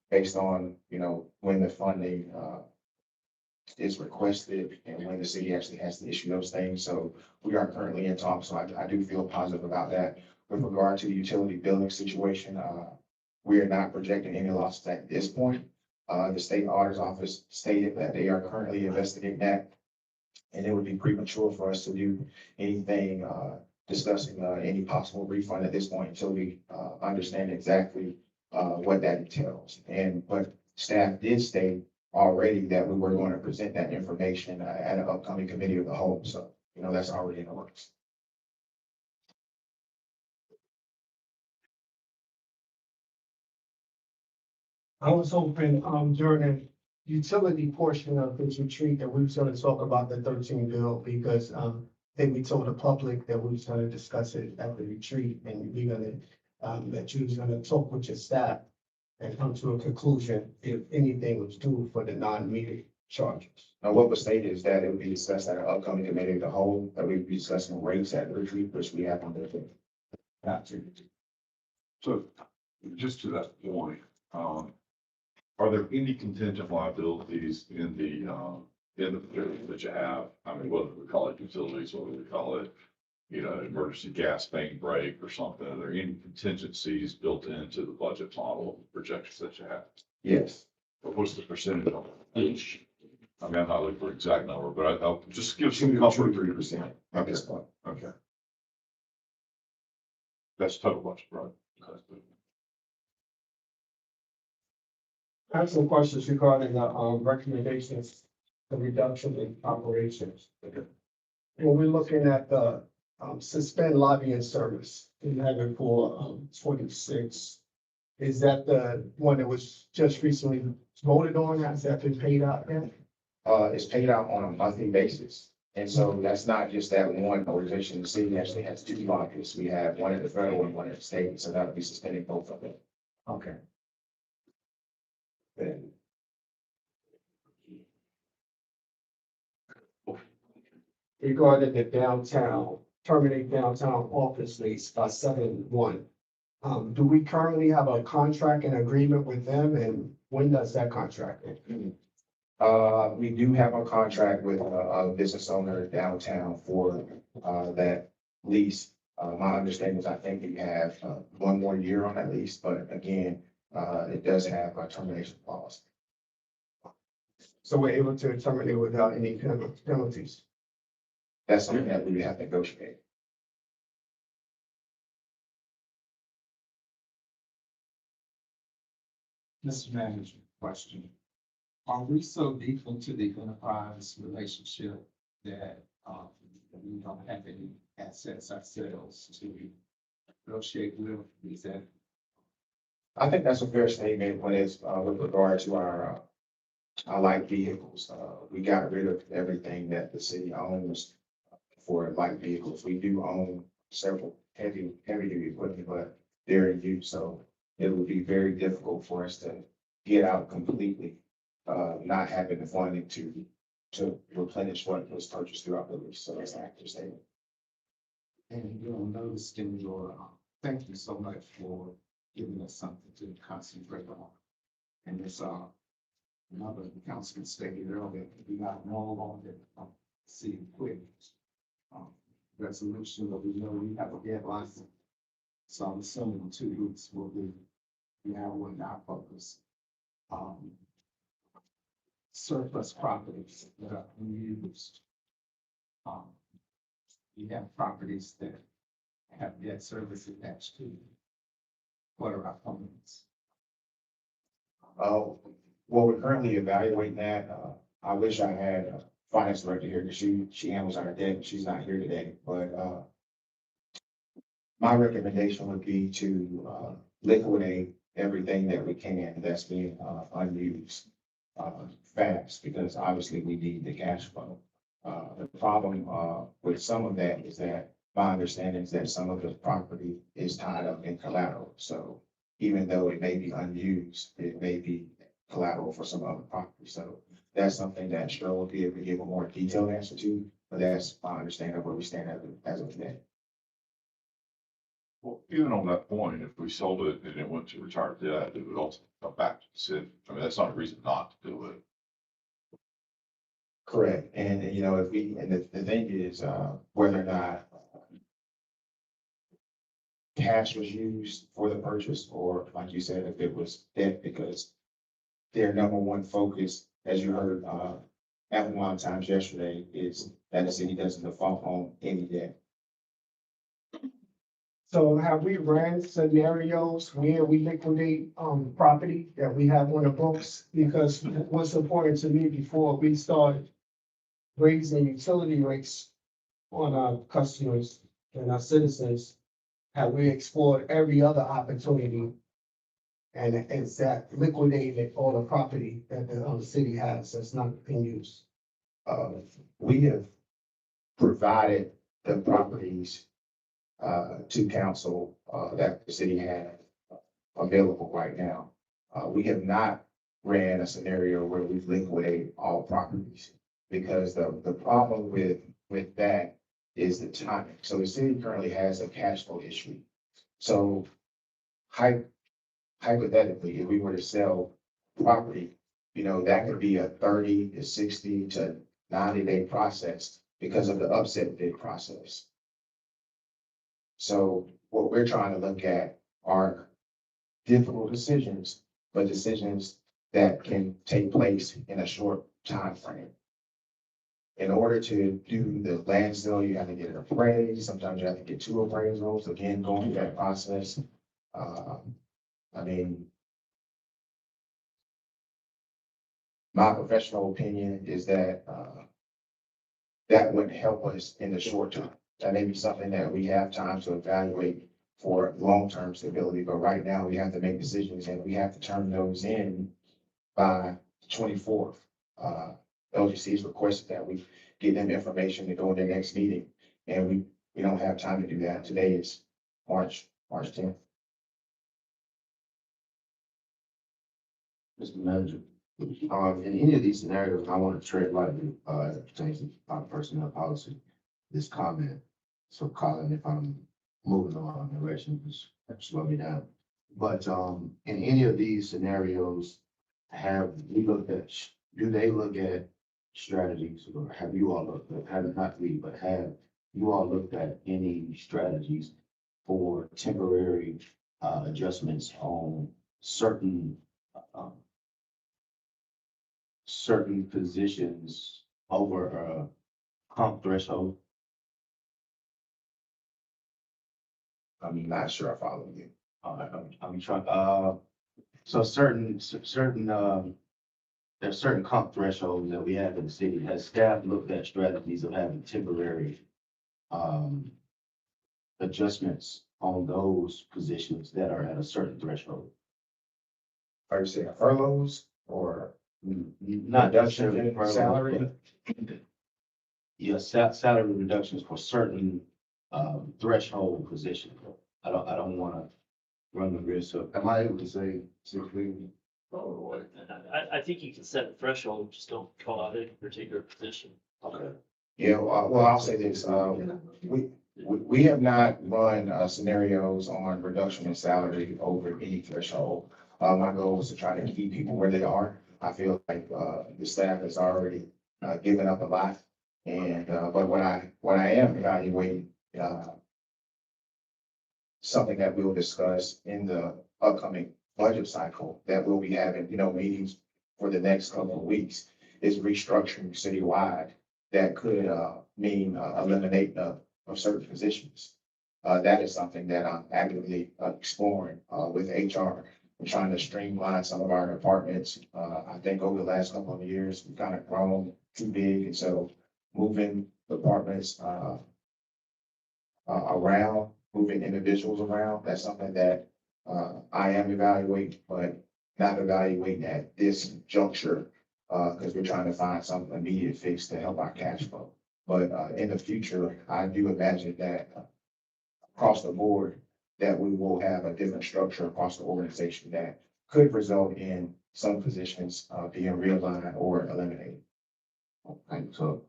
based on, when the funding, is requested and when the city actually has to issue those things. So we are currently in talks, so I do feel positive about that. With regard to the utility billing situation, we are not projecting any losses at this point. The state auditor's office stated that they are currently investigating that, and it would be premature for us to do anything, discussing, any possible refund at this point until we, understand exactly, what that entails. But staff did state already that we were going to present that information, at an upcoming committee of the whole. So, that's already in the works. I was hoping, during the utility portion of this retreat that we was gonna talk about the 13 bill, because, I think we told the public that we was gonna discuss it at the retreat, and we're gonna, that you was gonna talk with your staff and come to a conclusion if anything was due for the non-meeting. charges. Now, what was stated is that it would be discussed at an upcoming committee of the whole, that we would be discussing rates at retreat, which we have on the. Gotcha. So just to that point, are there any contingent liabilities in the facility that you have? I mean, whether we call it utilities, whether we call it, emergency gas main break or something, are there any contingencies built into the budget model projections that you have? Yes. But what's the percentage of each? I mean, I'm not looking for an exact number, but I'll just give some comfort. 2-3% at this point. Okay. That's total budget, right? I have some questions regarding the, recommendations, the reduction in operations. When we're looking at the, suspend lobbying service, we have it for, 26. Is that the one that was just recently voted on? Has that been paid out yet? It's paid out on a monthly basis. And so that's not just that one organization. The city actually has two lobbyists. We have one at the federal and one at the state, so that would be suspending both of them. Okay. Then Regarding the downtown, terminate downtown office lease by 7/1. Do we currently have a contract and agreement with them, and when does that contract end? we do have a contract with a business owner downtown for, that lease. My understanding is I think we have, one more year on that lease, but again, it does have a termination clause. So we're able to terminate without any penalties. That's something that we would have to negotiate. Mr. Manager, question. Are we so deep into the enterprise relationship that, we don't have any assets ourselves to negotiate with? Is that? I think that's a fair statement when it's, with regard to our light vehicles. We got rid of everything that the city owns for light vehicles. We do own several heavy duty equipment, but they're in use, so it would be very difficult for us to get out completely, not having the funding to replenish what was purchased throughout the lease. So that's an accurate statement. And you'll notice in your, thank you so much for giving us something to concentrate on. And this, another councilman stated earlier, we got no longer, city quick. Resolution, but we know we have a deadline. So I'm assuming in 2 weeks will be narrowing our focus. Surplus properties that are unused. We have properties that have debt service attached to them. What are our plans? Well, we're currently evaluating that. I wish I had a finance director here because she handles our debt. She's not here today, but, my recommendation would be to, liquidate everything that we can that's being, unused, fast, because obviously we need the cash flow. The problem, with some of that is that my understanding is that some of the property is tied up in collateral. So even though it may be unused, it may be collateral for some other property. So that's something that Cheryl will be able to give a more detailed answer to, but that's my understanding of where we stand as of today. Well, even on that point, if we sold it and it went to retired debt, it would also come back to the city. I mean, that's not a reason not to do it. Correct. And, if the thing is, whether or not cash was used for the purchase, or like you said, if it was debt, because their number one focus, as you heard, at one times yesterday, is that the city doesn't default on any debt. So have we ran scenarios where we liquidate, property that we have on the books? Because what's important to me before we start raising utility rates on our customers and our citizens, have we explored every other opportunity? And is that liquidated all the property that the city has that's not being used? We have provided the properties to council that the city has available right now. We have not ran a scenario where we've liquidated all properties. Because the problem with that is the timing. So the city currently has a cash flow issue. So hypothetically, if we were to sell property, that could be a 30 to 60 to 90-day process because of the upset bid process. So what we're trying to look at are difficult decisions, but decisions that can take place in a short time frame. In order to do the land sale, you have to get it appraised. Sometimes you have to get 2 appraisals, again, going through that process. I mean, my professional opinion is that, that wouldn't help us in the short term. That may be something that we have time to evaluate for long-term stability, but right now we have to make decisions and we have to turn those in by the 24th. LGC has requested that we give them information to go in their next meeting, and we don't have time to do that. Today is March 10th. Mr. Manager, in any of these scenarios, I want to tread lightly, as it pertains to our personnel policy, this comment. So Colin, if I'm moving the wrong direction, just slow me down. But, in any of these scenarios, do they look at strategies, or have you all looked at, have you all looked at any strategies for temporary, adjustments on certain positions over a comp threshold? I'm not sure I follow you. I'm trying, so there's certain comp thresholds that we have in the city. Has staff looked at strategies of having temporary, adjustments on those positions that are at a certain threshold? Are you saying furloughs or Not reduction necessarily in furloughs, salary? but yes, salary reductions for certain, threshold positions. I don't wanna run the risk of, am I able to say 6 weeks? I think you can set a threshold, just don't call out any particular position. Okay. Yeah, well, I'll say this, we have not run scenarios on reduction in salary over any threshold. My goal was to try to keep people where they are. I feel like the staff has already given up a lot. And, but what I am evaluating, something that we'll discuss in the upcoming budget cycle that we'll be having, meetings for the next couple of weeks, is restructuring citywide. That could mean eliminate of certain positions. That is something that I'm actively exploring with HR. We're trying to streamline some of our departments. I think over the last couple of years, we've kind of grown too big, and so moving departments around, moving individuals around, that's something that I am evaluating, but not evaluating at this juncture, because we're trying to find some immediate fix to help our cash flow. But in the future, I do imagine that across the board, that we will have a different structure across the organization that could result in some positions being realigned or eliminated. Okay, so,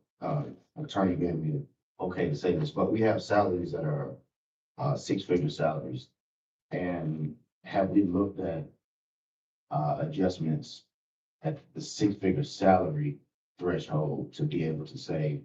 attorney gave me okay to say this, but we have salaries that are, 6-figure salaries. And have we looked at, adjustments at the 6-figure salary threshold to be able to say,